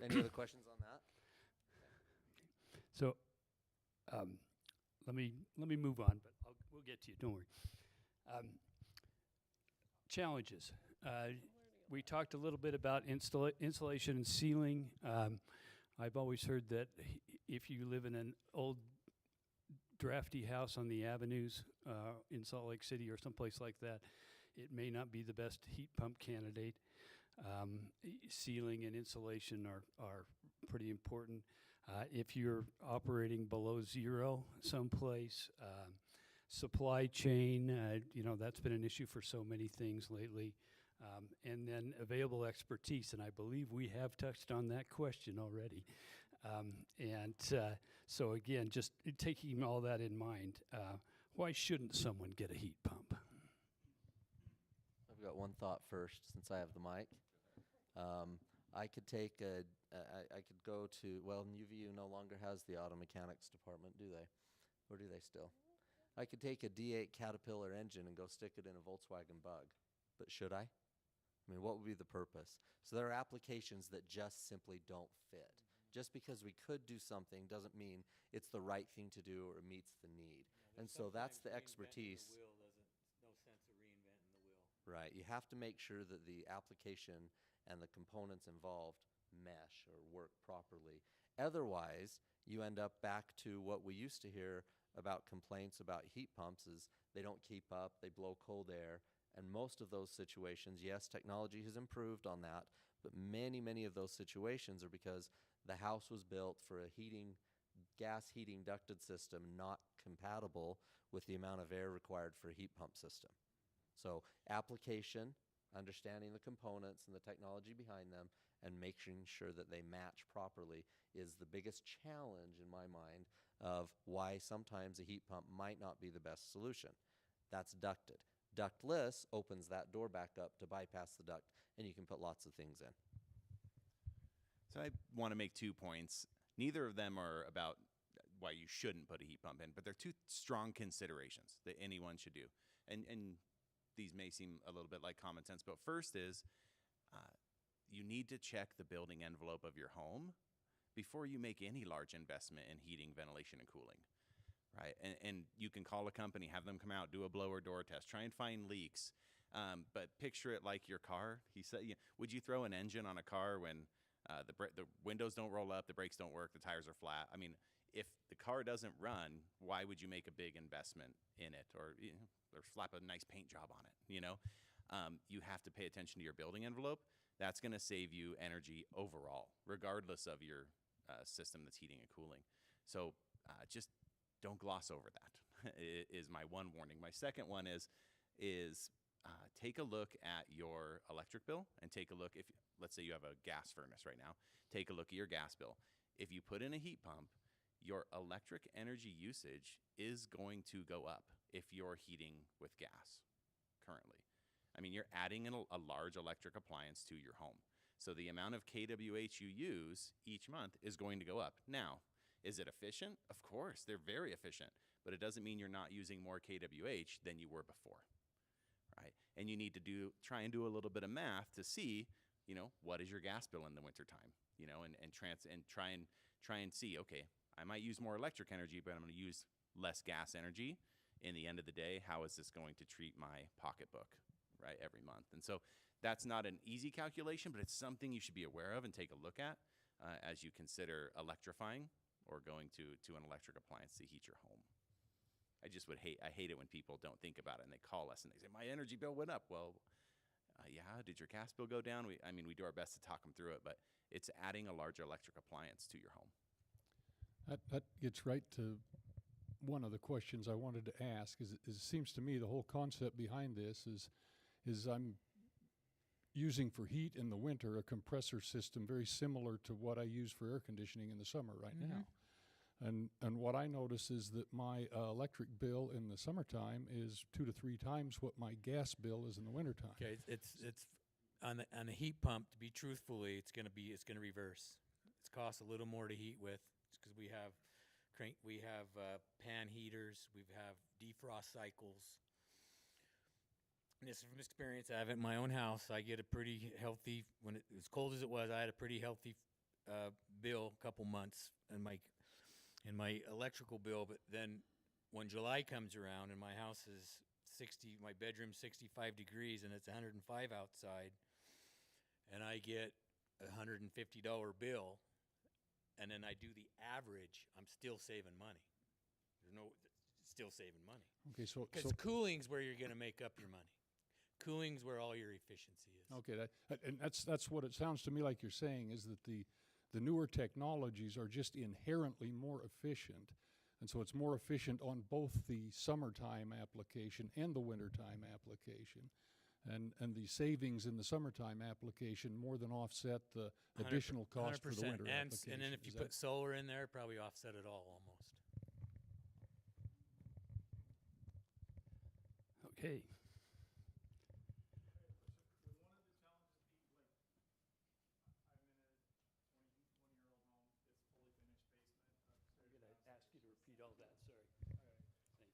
[SPEAKER 6] Any other questions on that?
[SPEAKER 1] So let me move on, but we'll get to you. Don't worry. Challenges. We talked a little bit about insulation and ceiling. I've always heard that if you live in an old drafty house on the avenues in Salt Lake City or someplace like that, it may not be the best heat pump candidate. Ceiling and insulation are pretty important. If you're operating below zero someplace, supply chain, that's been an issue for so many things lately. And then available expertise, and I believe we have touched on that question already. So again, just taking all that in mind, why shouldn't someone get a heat pump?
[SPEAKER 6] I've got one thought first, since I have the mic. I could take I could go to, well, UVU no longer has the auto mechanics department, do they? Or do they still? I could take a D8 Caterpillar engine and go stick it in a Volkswagen Bug. But should I? I mean, what would be the purpose? So there are applications that just simply don't fit. Just because we could do something doesn't mean it's the right thing to do or meets the need. And so that's the expertise.
[SPEAKER 5] No sense of reinventing the wheel.
[SPEAKER 6] Right. You have to make sure that the application and the components involved mesh or work properly. Otherwise, you end up back to what we used to hear about complaints about heat pumps is they don't keep up, they blow cold air. And most of those situations, yes, technology has improved on that, but many, many of those situations are because the house was built for a gas heating ducted system not compatible with the amount of air required for a heat pump system. So application, understanding the components and the technology behind them and making sure that they match properly is the biggest challenge in my mind of why sometimes a heat pump might not be the best solution. That's ducted. Ductless opens that door back up to bypass the duct, and you can put lots of things in.
[SPEAKER 7] So I want to make 2 points. Neither of them are about why you shouldn't put a heat pump in, but they're two strong considerations that anyone should do. And these may seem a little bit like common sense, but first is you need to check the building envelope of your home before you make any large investment in heating, ventilation, and cooling, right? And you can call a company, have them come out, do a blower door test, try and find leaks, but picture it like your car. He said, would you throw an engine on a car when the windows don't roll up, the brakes don't work, the tires are flat? I mean, if the car doesn't run, why would you make a big investment in it or slap a nice paint job on it? You have to pay attention to your building envelope. That's going to save you energy overall, regardless of your system that's heating and cooling. So just don't gloss over that is my one warning. My second one is take a look at your electric bill and take a look, if let's say you have a gas furnace right now, take a look at your gas bill. If you put in a heat pump, your electric energy usage is going to go up if you're heating with gas currently. I mean, you're adding in a large electric appliance to your home. So the amount of kWh you use each month is going to go up. Now, is it efficient? Of course, they're very efficient, but it doesn't mean you're not using more kWh than you were before, right? And you need to try and do a little bit of math to see, what is your gas bill in the wintertime, and try and see, okay, I might use more electric energy, but I'm going to use less gas energy. In the end of the day, how is this going to treat my pocketbook, right, every month? And so that's not an easy calculation, but it's something you should be aware of and take a look at as you consider electrifying or going to an electric appliance to heat your home. I hate it when people don't think about it and they call us and they say, my energy bill went up. Well, yeah, did your gas bill go down? We do our best to talk them through it, but it's adding a larger electric appliance to your home.
[SPEAKER 12] That gets right to one of the questions I wanted to ask. It seems to me the whole concept behind this is I'm using for heat in the winter a compressor system very similar to what I use for air conditioning in the summer right now. And what I notice is that my electric bill in the summertime is 2 to 3 times what my gas bill is in the wintertime.
[SPEAKER 5] Okay, it's on a heat pump. To be truthfully, it's going to reverse. It's cost a little more to heat with because we have pan heaters, we have defrost cycles. And this is from experience. I have it in my own house. I get a pretty healthy, as cold as it was, I had a pretty healthy bill a couple months in my electrical bill. But then when July comes around and my house is my bedroom's 65 degrees and it's 105 outside, and I get a $150 bill, and then I do the average, I'm still saving money. Still saving money.
[SPEAKER 12] Okay, so
[SPEAKER 5] because cooling's where you're going to make up your money. Cooling's where all your efficiency is.
[SPEAKER 12] Okay, and that's what it sounds to me like you're saying is that the newer technologies are just inherently more efficient, and so it's more efficient on both the summertime application and the wintertime application. And the savings in the summertime application more than offset the additional cost for the winter application.
[SPEAKER 5] And then if you put solar in there, probably offset it all almost.
[SPEAKER 1] Okay. Ask you to repeat all that, sorry. Thank you.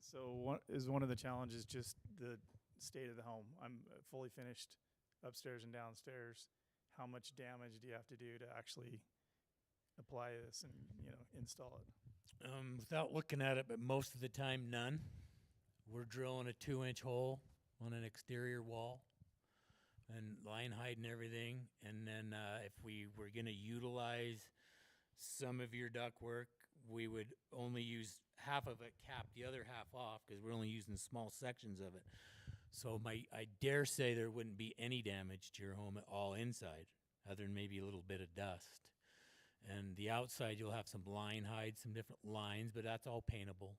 [SPEAKER 2] So one of the challenges just the state of the home. I'm fully finished upstairs and downstairs. How much damage do you have to do to actually apply this and install it?
[SPEAKER 5] Without looking at it, but most of the time, none. We're drilling a 2-inch hole on an exterior wall and line height and everything. And then if we were going to utilize some of your ductwork, we would only use half of it, cap the other half off because we're only using small sections of it. So I dare say there wouldn't be any damage to your home at all inside, other than maybe a little bit of dust. And the outside, you'll have some line height, some different lines, but that's all paintable.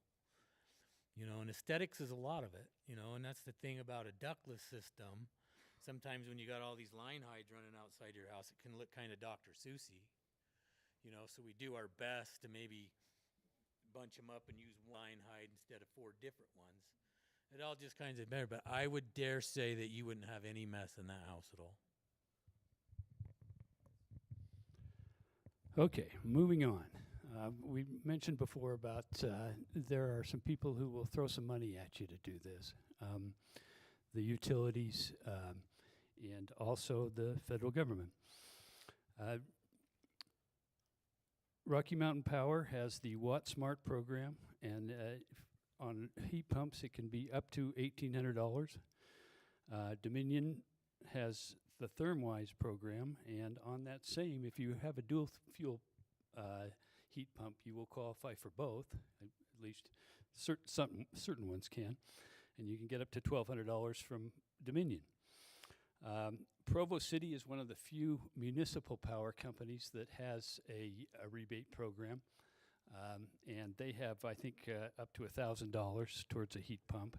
[SPEAKER 5] And aesthetics is a lot of it, and that's the thing about a ductless system. sometimes when you got all these line hides running outside your house, it can look kind of Dr. Seussy. You know, so we do our best to maybe bunch them up and use one line hide instead of 4 different ones. It all just kinds of better, but I would dare say that you wouldn't have any mess in that house at all.
[SPEAKER 1] Okay, moving on. We mentioned before about there are some people who will throw some money at you to do this. The utilities and also the federal government. Rocky Mountain Power has the Watt Smart program, and on heat pumps it can be up to $1,800. Dominion has the Thermwise program, and on that same, if you have a dual fuel heat pump, you will qualify for both. At least certain ones can, and you can get up to $1,200 from Dominion. Provo City is one of the few municipal power companies that has a rebate program, and they have, I think, up to $1,000 towards a heat pump.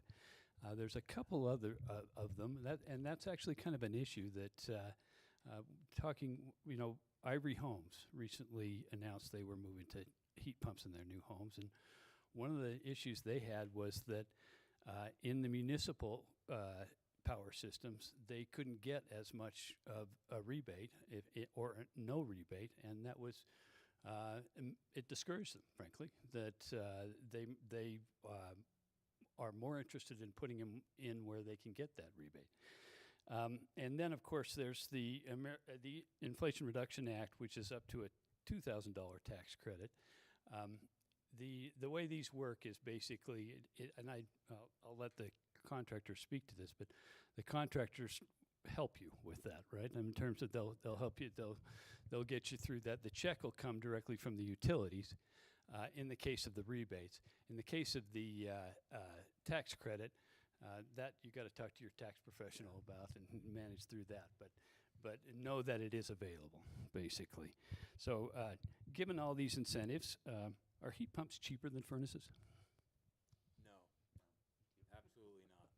[SPEAKER 1] There's a couple other of them, and that's actually kind of an issue that Ivory Homes recently announced they were moving to heat pumps in their new homes, and one of the issues they had was that in the municipal power systems, they couldn't get as much of a rebate or no rebate, and that was it discouraged them, frankly, that they are more interested in putting them in where they can get that rebate. And then, of course, there's the Inflation Reduction Act, which is up to a $2,000 tax credit. The way these work is basically, and I'll let the contractors speak to this, but the contractors help you with that, right? In terms of they'll help you, they'll get you through that. The check will come directly from the utilities. In the case of the rebates, in the case of the tax credit, that you got to talk to your tax professional about and manage through that. But know that it is available, basically. So, given all these incentives, are heat pumps cheaper than furnaces?
[SPEAKER 5] No, absolutely not.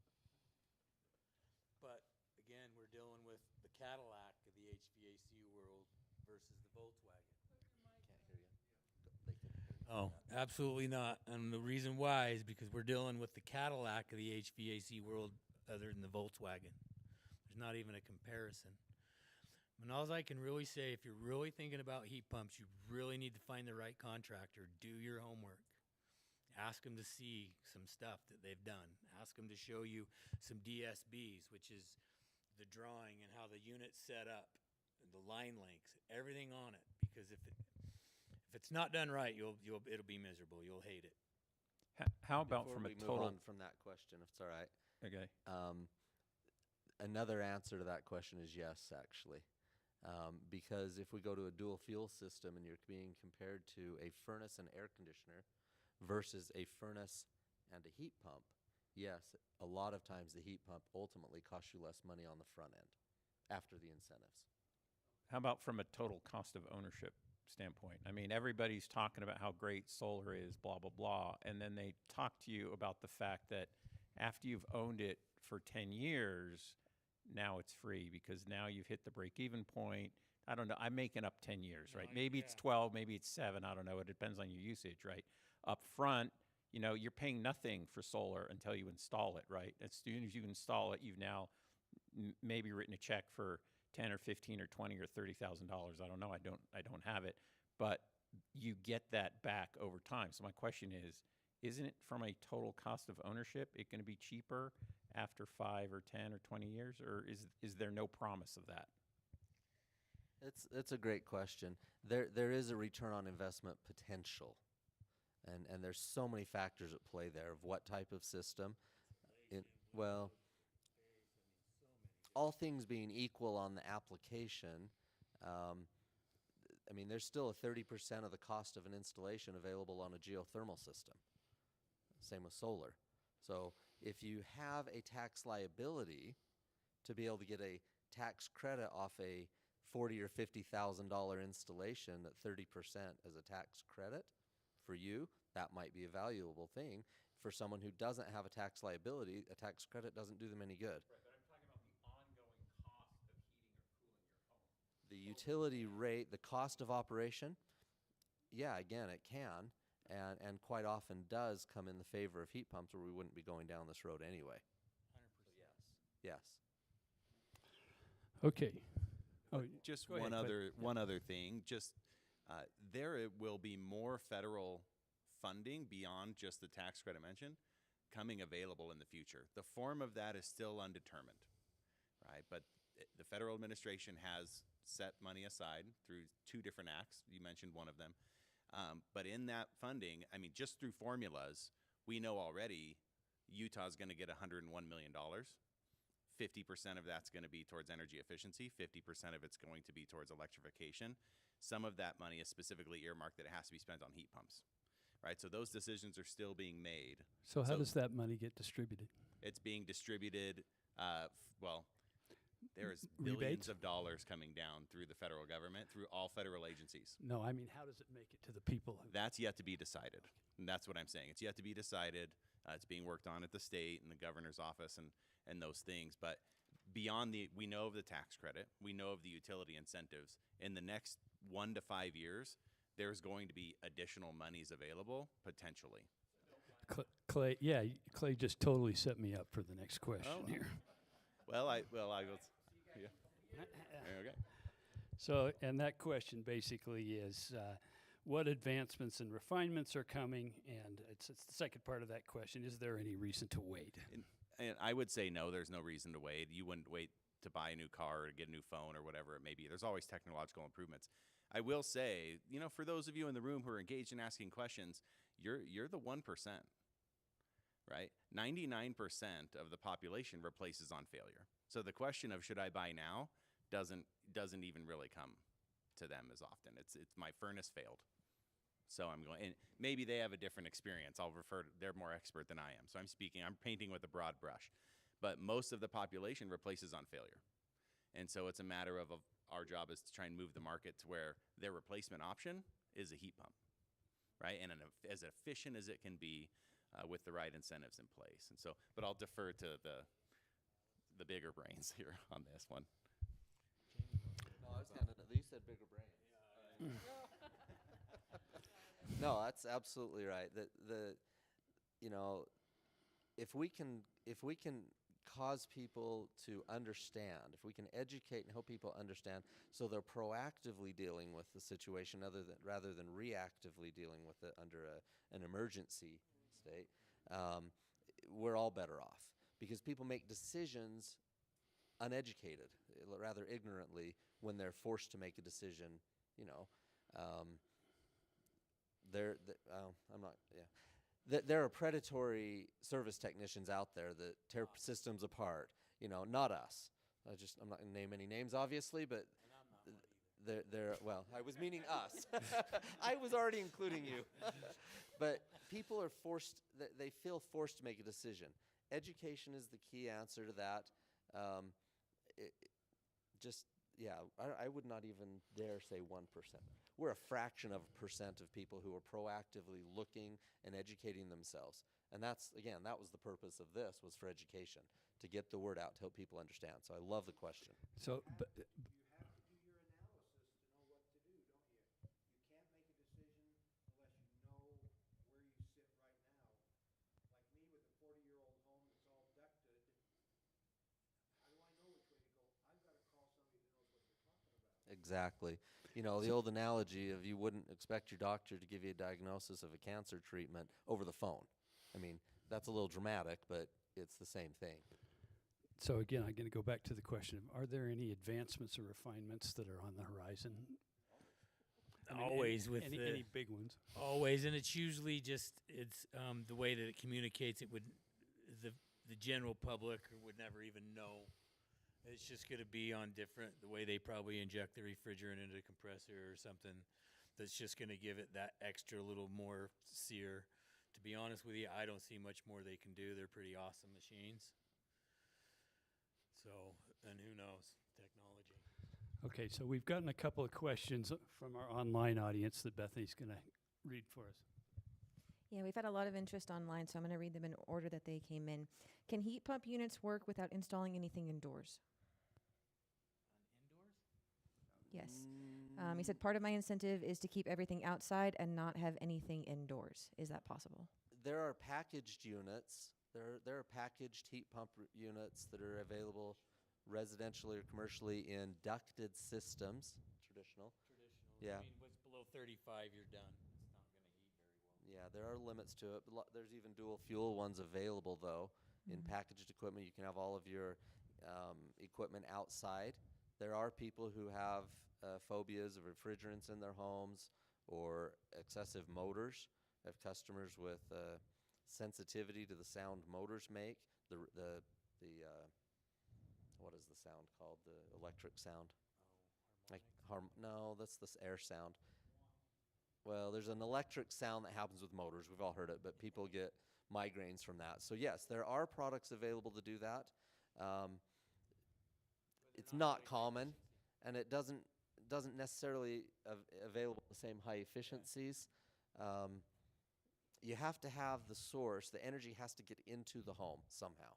[SPEAKER 5] But again, we're dealing with the Cadillac of the HVAC world versus the Volkswagen.
[SPEAKER 6] Can't hear you. They can hear you.
[SPEAKER 5] Oh, absolutely not. And the reason why is because we're dealing with the Cadillac of the HVAC world other than the Volkswagen. There's not even a comparison. And all I can really say, if you're really thinking about heat pumps, you really need to find the right contractor. Do your homework. Ask them to see some stuff that they've done. Ask them to show you some DSBs, which is the drawing and how the unit's set up, and the line lengths, everything on it. Because if it's not done right, it'll be miserable. You'll hate it.
[SPEAKER 13] How about
[SPEAKER 6] Before
[SPEAKER 13] from a
[SPEAKER 6] we move
[SPEAKER 13] total?
[SPEAKER 6] on from that question, if it's all right.
[SPEAKER 13] Okay.
[SPEAKER 6] Another answer to that question is yes, actually. Because if we go to a dual fuel system and you're being compared to a furnace and air conditioner versus a furnace and a heat pump, yes, a lot of times the heat pump ultimately costs you less money on the front end after the incentives.
[SPEAKER 13] How about from a total cost of ownership standpoint? I mean, everybody's talking about how great solar is, blah, blah, blah, and then they talk to you about the fact that after you've owned it for 10 years, now it's free because now you've hit the break-even point. I don't know. I'm making up 10 years, right? Maybe it's 12, maybe it's 7. I don't know. It depends on your usage, right? Up front, you're paying nothing for solar until you install it, right? As soon as you install it, you've now maybe written a check for 10 or 15 or 20 or $30,000. I don't know. I don't have it, but you get that back over time. So my question is, isn't it from a total cost of ownership, it going to be cheaper after 5 or 10 or 20 years, or is there no promise of that?
[SPEAKER 6] It's a great question. There is a return on investment potential, and there's so many factors at play there of what type of system. All things being equal on the application, there's still a 30% of the cost of an installation available on a geothermal system. Same with solar. So if you have a tax liability to be able to get a tax credit off a $40,000 or $50,000 installation at 30% as a tax credit for you, that might be a valuable thing. For someone who doesn't have a tax liability, a tax credit doesn't do them any good.
[SPEAKER 13] Right, but I'm talking about the ongoing
[SPEAKER 6] the utility rate, the cost of operation, yeah, again, it can, and quite often does come in the favor of heat pumps, or we wouldn't be going down this road anyway.
[SPEAKER 5] 100%.
[SPEAKER 6] Yes.
[SPEAKER 1] Okay. Oh,
[SPEAKER 7] Just
[SPEAKER 1] go ahead, Clay.
[SPEAKER 7] one other thing. Just there will be more federal funding beyond just the tax credit mentioned coming available in the future. The form of that is still undetermined, right? But the federal administration has set money aside through 2 different acts. You mentioned one of them. But in that funding, I mean, just through formulas, we know already Utah's going to get $101 million. 50% of that's going to be towards energy efficiency. 50% of it's going to be towards electrification. Some of that money is specifically earmarked that it has to be spent on heat pumps, right? So those decisions are still being made.
[SPEAKER 1] So how does that money get distributed?
[SPEAKER 7] It's being distributed, well, there's
[SPEAKER 1] Rebates?
[SPEAKER 7] billions of dollars coming down through the federal government, through all federal agencies.
[SPEAKER 1] No, I mean, how does it make it to the people?
[SPEAKER 7] That's yet to be decided. And that's what I'm saying. It's yet to be decided. It's being worked on at the state and the governor's office and those things. But beyond we know of the tax credit, we know of the utility incentives. In the next 1 to 5 years, there's going to be additional monies available, potentially.
[SPEAKER 1] Clay, yeah, Clay just totally set me up for the next question here.
[SPEAKER 7] Well, I will. Yeah. Okay.
[SPEAKER 1] So, and that question basically is, what advancements and refinements are coming? And it's the second part of that question. Is there any reason to wait?
[SPEAKER 7] And I would say no, there's no reason to wait. You wouldn't wait to buy a new car or to get a new phone or whatever it may be. There's always technological improvements. I will say, for those of you in the room who are engaged in asking questions, you're the 1%, right? 99% of the population replaces on failure. So the question of should I buy now doesn't even really come to them as often. It's my furnace failed. So I'm going, and maybe they have a different experience. They're more expert than I am. So I'm painting with a broad brush. But most of the population replaces on failure. And so it's a matter of our job is to try and move the market to where their replacement option is a heat pump, right? And as efficient as it can be with the right incentives in place. And so, but I'll defer to the bigger brains here on this one.
[SPEAKER 6] No, I was kind of, you said bigger brains. No, that's absolutely right. If we can cause people to understand, if we can educate and help people understand, so they're proactively dealing with the situation rather than reactively dealing with it under an emergency state, we're all better off, because people make decisions uneducated, rather ignorantly, when they're forced to make a decision. There are predatory service technicians out there that tear systems apart. Not us. I'm not going to name any names, obviously, but well, I was meaning us. I was already including you. But people are forced. They feel forced to make a decision. Education is the key answer to that. I would not even dare say 1%. We're a fraction of a percent of people who are proactively looking and educating themselves. And that was the purpose of this, was for education, to get the word out, to help people understand. So I love the question.
[SPEAKER 1] So, but,
[SPEAKER 2] You have to do your analysis to know what to do, don't you? You can't make a decision unless you know where you sit right now. Like me with a 40-year-old home that's all ducted, how do I know which way to go? I've got to call somebody that knows what they're talking about.
[SPEAKER 6] Exactly. The old analogy of you wouldn't expect your doctor to give you a diagnosis of a cancer treatment over the phone. I mean, that's a little dramatic, but it's the same thing.
[SPEAKER 1] So again, I'm going to go back to the question of, are there any advancements or refinements that are on the horizon?
[SPEAKER 5] Always with
[SPEAKER 1] any big ones.
[SPEAKER 5] Always, and it's usually just the way that it communicates. It would the general public would never even know. It's just going to be on the way they probably inject the refrigerant into a compressor or something. That's just going to give it that extra little more sear. To be honest with you, I don't see much more they can do. They're pretty awesome machines. So, and who knows, technology.
[SPEAKER 1] Okay, so we've gotten a couple of questions from our online audience that Bethany's going to read for us.
[SPEAKER 14] Yeah, we've had a lot of interest online, so I'm going to read them in order that they came in. Can heat pump units work without installing anything indoors? Yes. He said part of my incentive is to keep everything outside and not have anything indoors. Is that possible?
[SPEAKER 6] There are packaged units. There are packaged heat pump units that are available residentially or commercially in ducted systems. Traditional. Yeah.
[SPEAKER 5] I mean, what's below 35, you're done. It's not going to heat very well.
[SPEAKER 6] Yeah, there are limits to it. There's even dual fuel ones available, though, in packaged equipment. You can have all of your equipment outside. There are people who have phobias of refrigerants in their homes or excessive motors. I have customers with sensitivity to the sound motors make. What is the sound called? The electric sound. No, that's the air sound. Well, there's an electric sound that happens with motors. We've all heard it, but people get migraines from that. So yes, there are products available to do that. It's not common, and it doesn't necessarily available the same high efficiencies. You have to have the source. The energy has to get into the home somehow.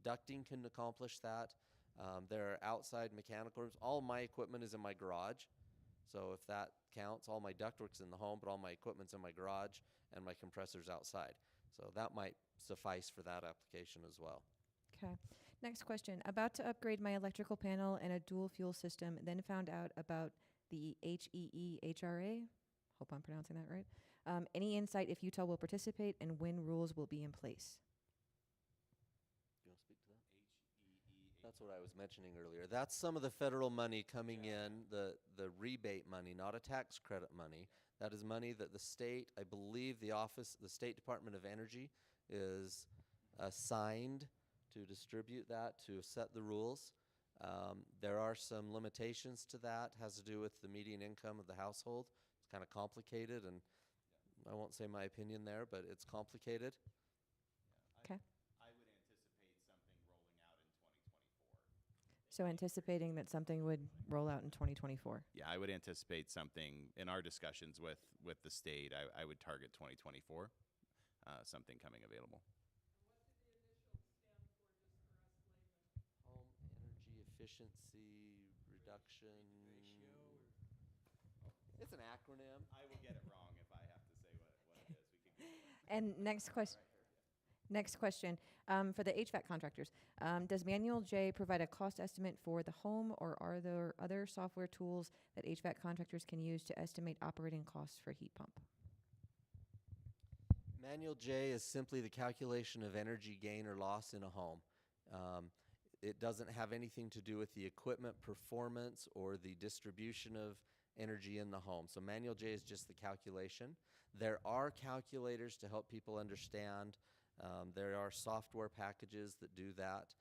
[SPEAKER 6] Ducting can accomplish that. There are outside mechanical rooms. All my equipment is in my garage. So if that counts, all my ductwork's in the home, but all my equipment's in my garage and my compressor's outside. So that might suffice for that application as well.
[SPEAKER 14] Okay. Next question. About to upgrade my electrical panel and a dual fuel system, then found out about the HEEHRA. Hope I'm pronouncing that right. Any insight if Utah will participate and when rules will be in place?
[SPEAKER 6] Do you want to speak to that? That's what I was mentioning earlier. That's some of the federal money coming in, the rebate money, not a tax credit money. That is money that the state, I believe the State Department of Energy is assigned to distribute that, to set the rules. There are some limitations to that, has to do with the median income of the household. It's kind of complicated, and I won't say my opinion there, but it's complicated.
[SPEAKER 14] Okay.
[SPEAKER 7] I would anticipate something rolling out in 2024.
[SPEAKER 14] So anticipating that something would roll out in 2024.
[SPEAKER 7] Yeah, I would anticipate something in our discussions with the state. I would target 2024, something coming available.
[SPEAKER 6] Home energy efficiency reduction. It's an acronym.
[SPEAKER 7] I will get it wrong if I have to say what it is. We can Google it.
[SPEAKER 14] And next question. Next question. For the HVAC contractors, does Manual J provide a cost estimate for the home, or are there other software tools that HVAC contractors can use to estimate operating costs for heat pump?
[SPEAKER 6] Manual J is simply the calculation of energy gain or loss in a home. It doesn't have anything to do with the equipment performance or the distribution of energy in the home. So Manual J is just the calculation. There are calculators to help people understand. There are software packages that do that.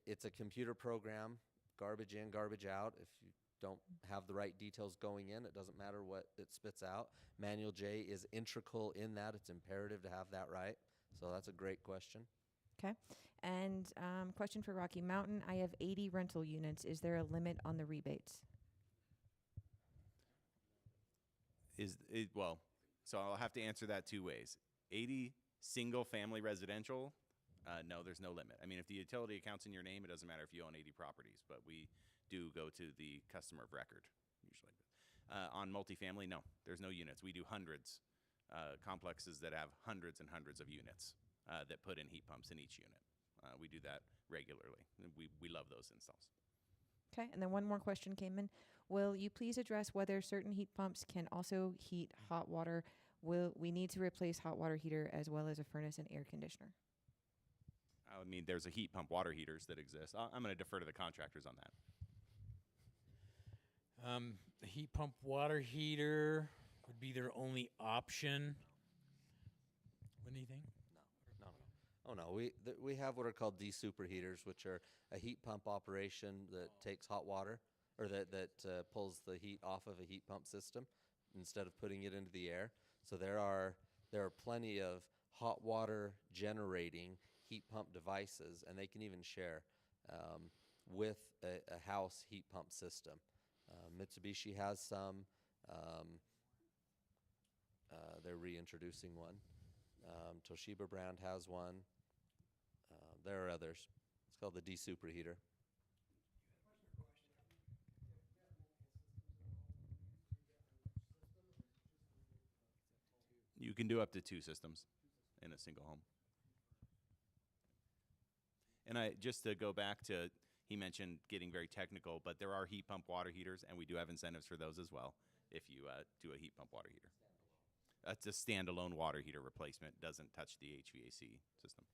[SPEAKER 6] It's a computer program, garbage in, garbage out. If you don't have the right details going in, it doesn't matter what it spits out. Manual J is integral in that. It's imperative to have that right. So that's a great question.
[SPEAKER 14] Okay. And question for Rocky Mountain. I have 80 rental units. Is there a limit on the rebates?
[SPEAKER 7] Well, so I'll have to answer that two ways. 80 single-family residential, no, there's no limit. I mean, if the utility account's in your name, it doesn't matter if you own 80 properties, but we do go to the customer of record, usually. On multifamily, no, there's no units. We do hundreds, complexes that have hundreds and hundreds of units that put in heat pumps in each unit. We do that regularly. We love those installs.
[SPEAKER 14] Okay, and then one more question came in. Will you please address whether certain heat pumps can also heat hot water? Will we need to replace hot water heater as well as a furnace and air conditioner?
[SPEAKER 7] I mean, there's a heat pump water heaters that exist. I'm going to defer to the contractors on that.
[SPEAKER 5] The heat pump water heater would be their only option. What do you think?
[SPEAKER 6] No. Oh, no. We have what are called de-superheaters, which are a heat pump operation that takes hot water, or that pulls the heat off of a heat pump system instead of putting it into the air. So there are plenty of hot water generating heat pump devices, and they can even share with a house heat pump system. Mitsubishi has some. They're reintroducing one. Toshiba brand has one. There are others. It's called the de-superheater.
[SPEAKER 7] can do up to 2 systems in a single home. And just to go back to, he mentioned getting very technical, but there are heat pump water heaters, and we do have incentives for those as well if you do a heat pump water heater. That's a standalone water heater replacement, doesn't touch the HVAC system.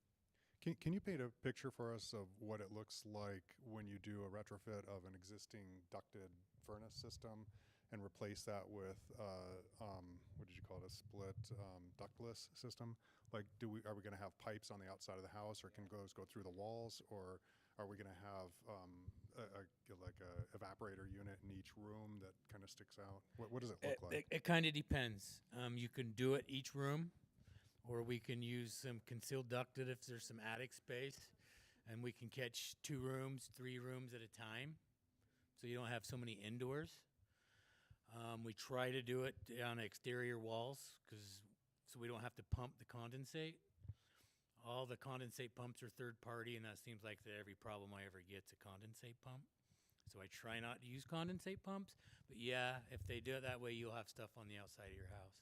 [SPEAKER 8] Can you paint a picture for us of what it looks like when you do a retrofit of an existing ducted furnace system and replace that with, what did you call it, a split ductless system? Like, are we going to have pipes on the outside of the house, or can those go through the walls, or are we going to have like a evaporator unit in each room that kind of sticks out? What does it look like?
[SPEAKER 5] It kind of depends. You can do it each room, or we can use some concealed ducted if there's some attic space, and we can catch 2 rooms, 3 rooms at a time, so you don't have so many indoors. We try to do it on exterior walls so we don't have to pump the condensate. All the condensate pumps are third party, and that seems like that every problem I ever get's a condensate pump. So I try not to use condensate pumps, but yeah, if they do it that way, you'll have stuff on the outside of your house.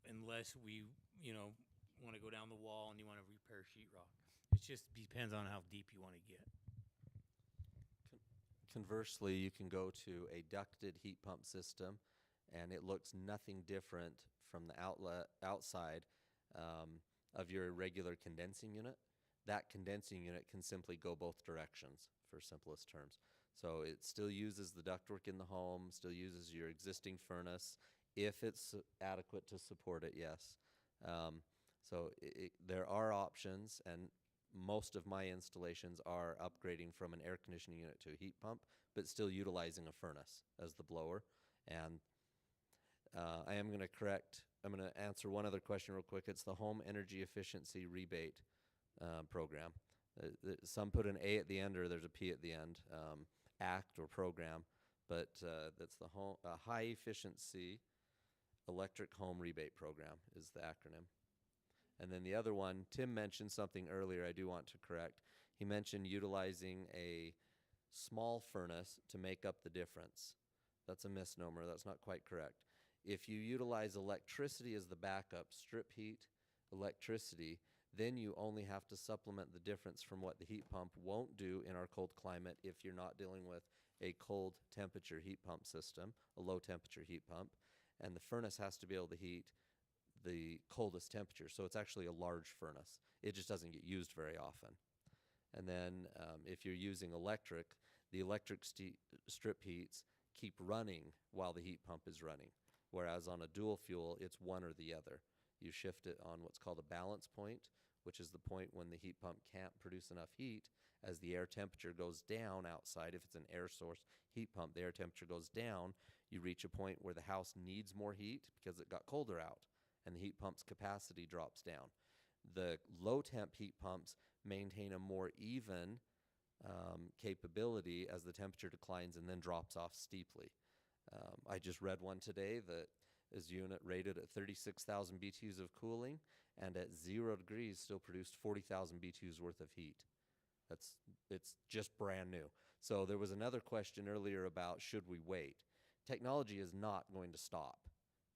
[SPEAKER 5] Unless we, want to go down the wall and you want to repair sheetrock. It just depends on how deep you want to get.
[SPEAKER 6] Conversely, you can go to a ducted heat pump system, and it looks nothing different from the outside of your regular condensing unit. That condensing unit can simply go both directions, for simplest terms. So it still uses the ductwork in the home, still uses your existing furnace, if it's adequate to support it, yes. So there are options, and most of my installations are upgrading from an air conditioning unit to a heat pump, but still utilizing a furnace as the blower. And I'm going to answer one other question real quick. It's the Home Energy Efficiency Rebate program. Some put an A at the end, or there's a P at the end, act or program, but that's the High Efficiency Electric Home Rebate Program is the acronym. And then the other one, Tim mentioned something earlier I do want to correct. He mentioned utilizing a small furnace to make up the difference. That's a misnomer. That's not quite correct. If you utilize electricity as the backup, strip heat, electricity, then you only have to supplement the difference from what the heat pump won't do in our cold climate if you're not dealing with a cold temperature heat pump system, a low temperature heat pump, and the furnace has to be able to heat the coldest temperature. So it's actually a large furnace. It just doesn't get used very often. And then if you're using electric, the electric strip heats keep running while the heat pump is running. Whereas on a dual fuel, it's one or the other. You shift it on what's called a balance point, which is the point when the heat pump can't produce enough heat. As the air temperature goes down outside, if it's an air source heat pump, the air temperature goes down. You reach a point where the house needs more heat because it got colder out, and the heat pump's capacity drops down. The low temp heat pumps maintain a more even capability as the temperature declines and then drops off steeply. I just read one today that is unit rated at 36,000 BTUs of cooling, and at 0 degrees still produced 40,000 BTUs worth of heat. It's just brand new. So there was another question earlier about should we wait. Technology is not going to stop.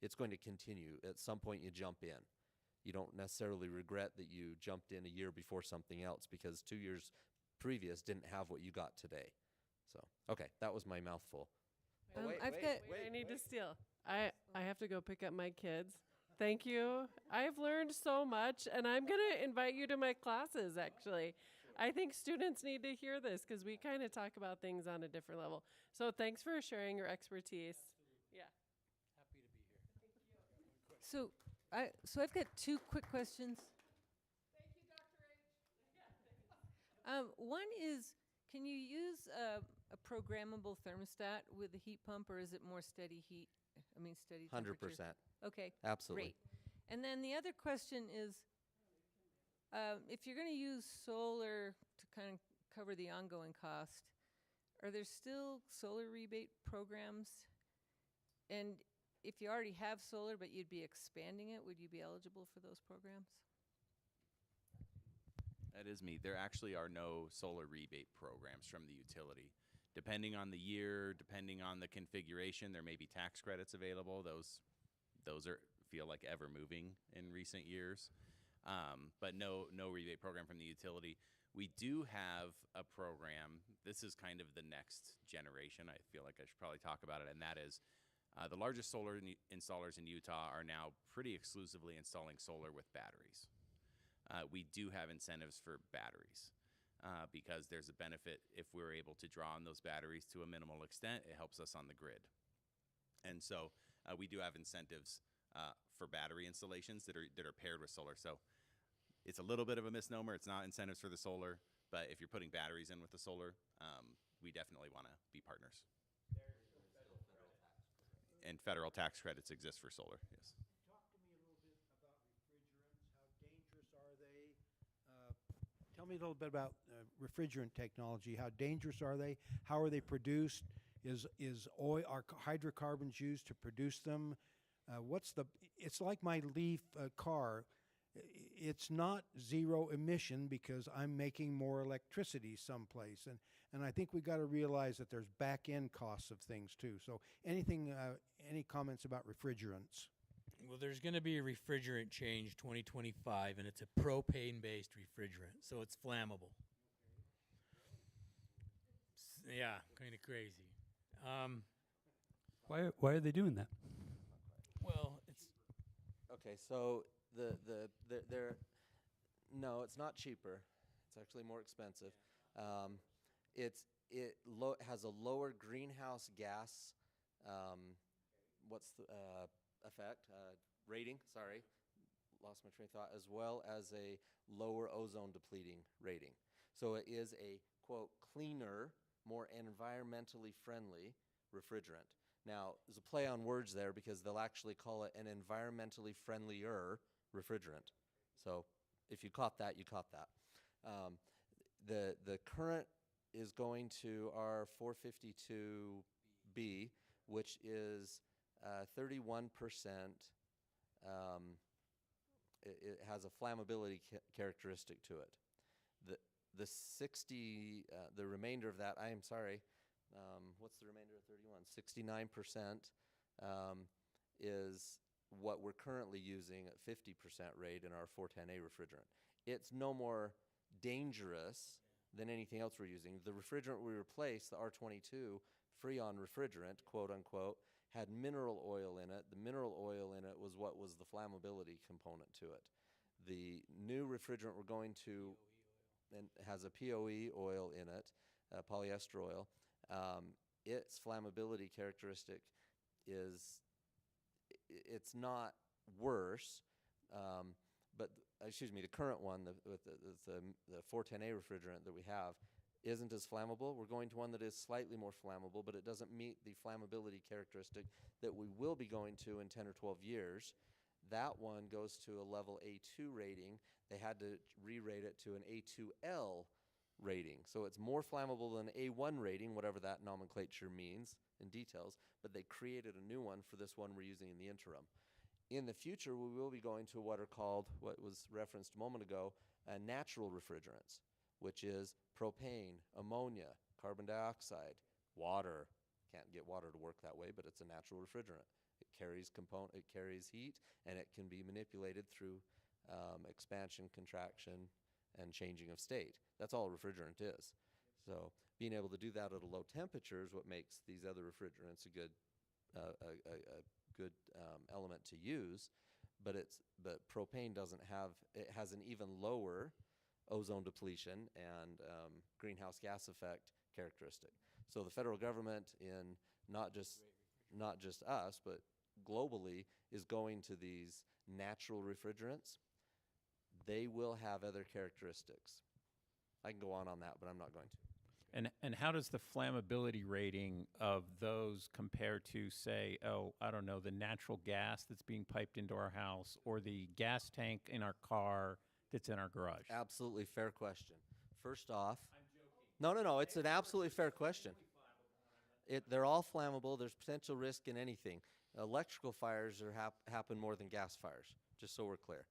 [SPEAKER 6] It's going to continue. At some point you jump in. You don't necessarily regret that you jumped in a year before something else, because 2 years previous didn't have what you got today. So, okay, that was my mouthful.
[SPEAKER 4] I need to steal. I have to go pick up my kids. Thank you. I've learned so much, and I'm going to invite you to my classes, actually. I think students need to hear this because we kind of talk about things on a different level. So thanks for sharing your expertise. Yeah.
[SPEAKER 5] Happy to be here.
[SPEAKER 15] So I've got 2 quick questions.
[SPEAKER 4] Thank you, Dr. H.
[SPEAKER 15] One is, can you use a programmable thermostat with a heat pump, or is it more steady heat? Steady temperature?
[SPEAKER 6] 100%.
[SPEAKER 15] Okay.
[SPEAKER 6] Absolutely.
[SPEAKER 15] Great. And then the other question is, if you're going to use solar to kind of cover the ongoing cost, are there still solar rebate programs? And if you already have solar but you'd be expanding it, would you be eligible for those programs?
[SPEAKER 7] That is me. There actually are no solar rebate programs from the utility. Depending on the year, depending on the configuration, there may be tax credits available. Those are feel like ever moving in recent years. But no rebate program from the utility. We do have a program. This is kind of the next generation. I feel like I should probably talk about it, and that is the largest solar installers in Utah are now pretty exclusively installing solar with batteries. We do have incentives for batteries because there's a benefit if we're able to draw on those batteries to a minimal extent. It helps us on the grid. And so we do have incentives for battery installations that are paired with solar. So it's a little bit of a misnomer. It's not incentives for the solar, but if you're putting batteries in with the solar, we definitely want to be partners. And federal tax credits exist for solar, yes.
[SPEAKER 2] Talk to me a little bit about refrigerants. How dangerous are they? Tell me a little bit about refrigerant technology. How dangerous are they? How are they produced? Is oil, are hydrocarbons used to produce them? It's like my Leaf car. It's not zero emission because I'm making more electricity someplace. And I think we got to realize that there's back end costs of things too. So any comments about refrigerants?
[SPEAKER 5] Well, there's going to be a refrigerant change 2025, and it's a propane-based refrigerant, so it's flammable. Yeah, kind of crazy.
[SPEAKER 1] Why are they doing that?
[SPEAKER 5] Well, it's
[SPEAKER 6] Okay, so no, it's not cheaper. It's actually more expensive. It has a lower greenhouse gas. What's the rating? Sorry, lost my train of thought. As well as a lower ozone depleting rating. So it is a quote cleaner, more environmentally friendly refrigerant. Now, there's a play on words there because they'll actually call it an environmentally friendlier refrigerant. So if you caught that, you caught that. The current is going to our 452B, which is 31%. It has a flammability characteristic to it. The remainder of that, I am sorry, what's the remainder of 31? 69% is what we're currently using at 50% rate in our 410A refrigerant. It's no more dangerous than anything else we're using. The refrigerant we replaced, the R22 Freon refrigerant, quote unquote, had mineral oil in it. The mineral oil in it was what was the flammability component to it. The new refrigerant we're going to and has a POE oil in it, polyester oil. Its flammability characteristic is, it's not worse, but the current one, the 410A refrigerant that we have, isn't as flammable. We're going to one that is slightly more flammable, but it doesn't meet the flammability characteristic that we will be going to in 10 or 12 years. That one goes to a level A2 rating. They had to re-rate it to an A2L rating. So it's more flammable than A1 rating, whatever that nomenclature means in details, but they created a new one for this one we're using in the interim. In the future, we will be going to what are called, what was referenced a moment ago, natural refrigerants, which is propane, ammonia, carbon dioxide, water. Can't get water to work that way, but it's a natural refrigerant. It carries heat, and it can be manipulated through expansion, contraction, and changing of state. That's all a refrigerant is. So being able to do that at a low temperature is what makes these other refrigerants a good element to use. But propane doesn't have. It has an even lower ozone depletion and greenhouse gas effect characteristic. So the federal government, in not just us, but globally, is going to these natural refrigerants. They will have other characteristics. I can go on that, but I'm not going to.
[SPEAKER 13] And how does the flammability rating of those compare to, say, the natural gas that's being piped into our house or the gas tank in our car that's in our garage?
[SPEAKER 6] Absolutely fair question. First off, I'm joking. No, it's an absolutely fair question. They're all flammable. There's potential risk in anything. Electrical fires happen more than gas fires, just so we're clear.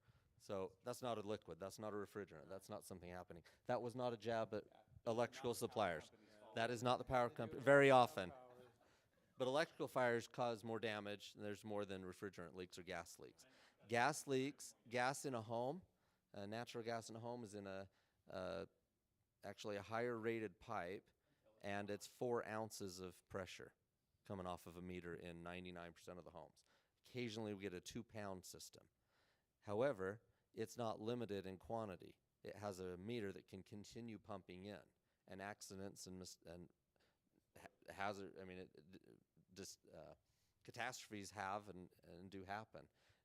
[SPEAKER 6] So that's not a liquid. That's not a refrigerant. That's not something happening. That was not a jab at electrical suppliers. That is not the power company. Very often. But electrical fires cause more damage, and there's more than refrigerant leaks or gas leaks. Gas leaks, gas in a home, natural gas in a home is in actually a higher rated pipe, and it's 4 ounces of pressure coming off of a meter in 99% of the homes. Occasionally we get a 2-pound system. However, it's not limited in quantity. It has a meter that can continue pumping in, and accidents and hazard, catastrophes have and do happen.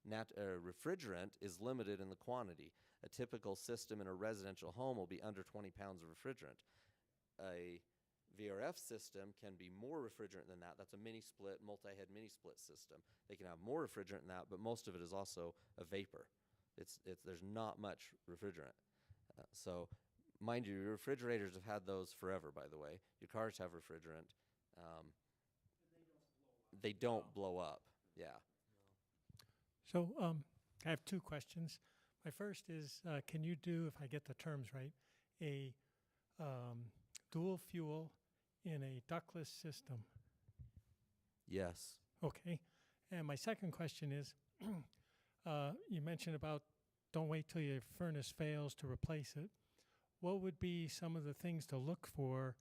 [SPEAKER 6] Refrigerant is limited in the quantity. A typical system in a residential home will be under 20 pounds of refrigerant. A VRF system can be more refrigerant than that. That's a mini split, multi-head mini split system. They can have more refrigerant than that, but most of it is also a vapor. There's not much refrigerant. So mind you, your refrigerators have had those forever, by the way. Your cars have refrigerant. They don't blow up. Yeah.
[SPEAKER 2] So I have 2 questions. My first is, can you do, if I get the terms right, a dual fuel in a ductless system?
[SPEAKER 6] Yes.
[SPEAKER 2] Okay. And my second question is, you mentioned about don't wait till your furnace fails to replace it. What would be some of the things to look for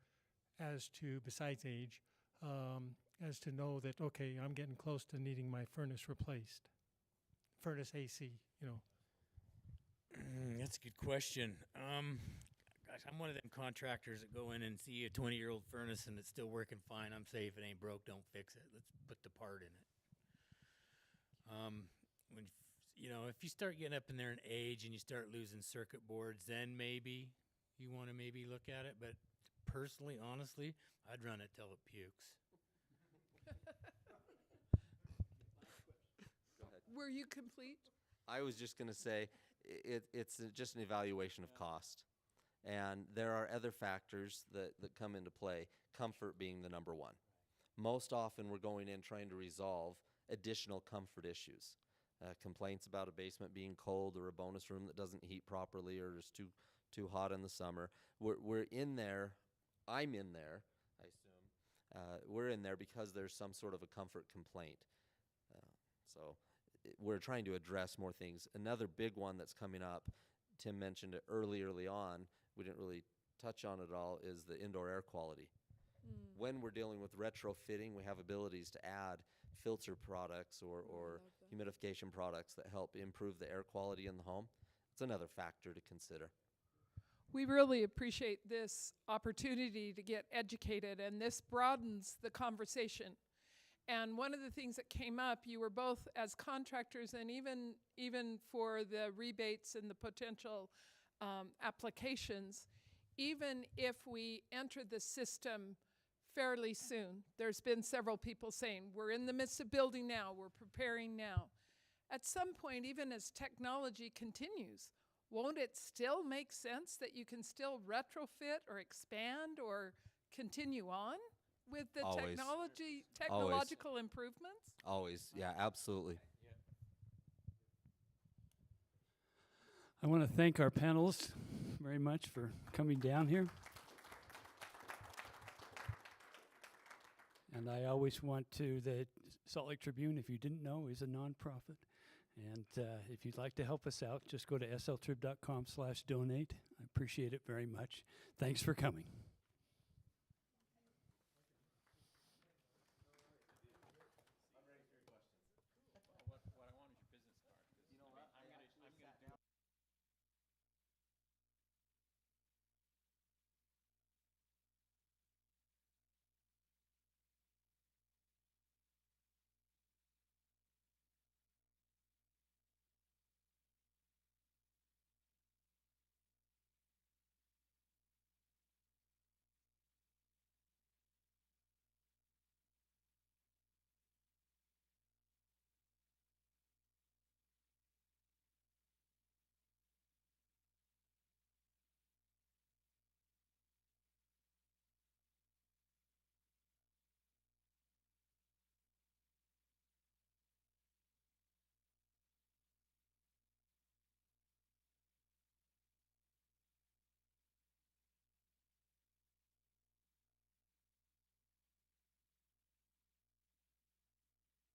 [SPEAKER 2] as to, besides age, as to know that, okay, I'm getting close to needing my furnace replaced? Furnace AC, you know.
[SPEAKER 5] That's a good question. Gosh, I'm one of them contractors that go in and see a 20-year-old furnace and it's still working fine. I'm saying if it ain't broke, don't fix it. Let's put the part in it. If you start getting up in there in age and you start losing circuit boards, then maybe you want to maybe look at it. But personally, honestly, I'd run it till it pukes.
[SPEAKER 15] Were you complete?
[SPEAKER 6] I was just going to say it's just an evaluation of cost. And there are other factors that come into play, comfort being the number one. Most often we're going in trying to resolve additional comfort issues. Complaints about a basement being cold or a bonus room that doesn't heat properly or is too hot in the summer. We're in there. I'm in there, I assume. We're in there because there's some sort of a comfort complaint. So we're trying to address more things. Another big one that's coming up, Tim mentioned it early on, we didn't really touch on it at all, is the indoor air quality. When we're dealing with retrofitting, we have abilities to add filter products or humidification products that help improve the air quality in the home. It's another factor to consider.
[SPEAKER 16] We really appreciate this opportunity to get educated, and this broadens the conversation. And one of the things that came up, you were both as contractors, and even for the rebates and the potential applications, even if we enter the system fairly soon, there's been several people saying, we're in the midst of building now, we're preparing now. At some point, even as technology continues, won't it still make sense that you can still retrofit or expand or continue on with the technological improvements?
[SPEAKER 6] Always, yeah, absolutely.
[SPEAKER 1] I want to thank our panelists very much for coming down here. And I always want to, the Salt Lake Tribune, if you didn't know, is a nonprofit. And if you'd like to help us out, just go to sltrib.com/donate. I appreciate it very much. Thanks for coming.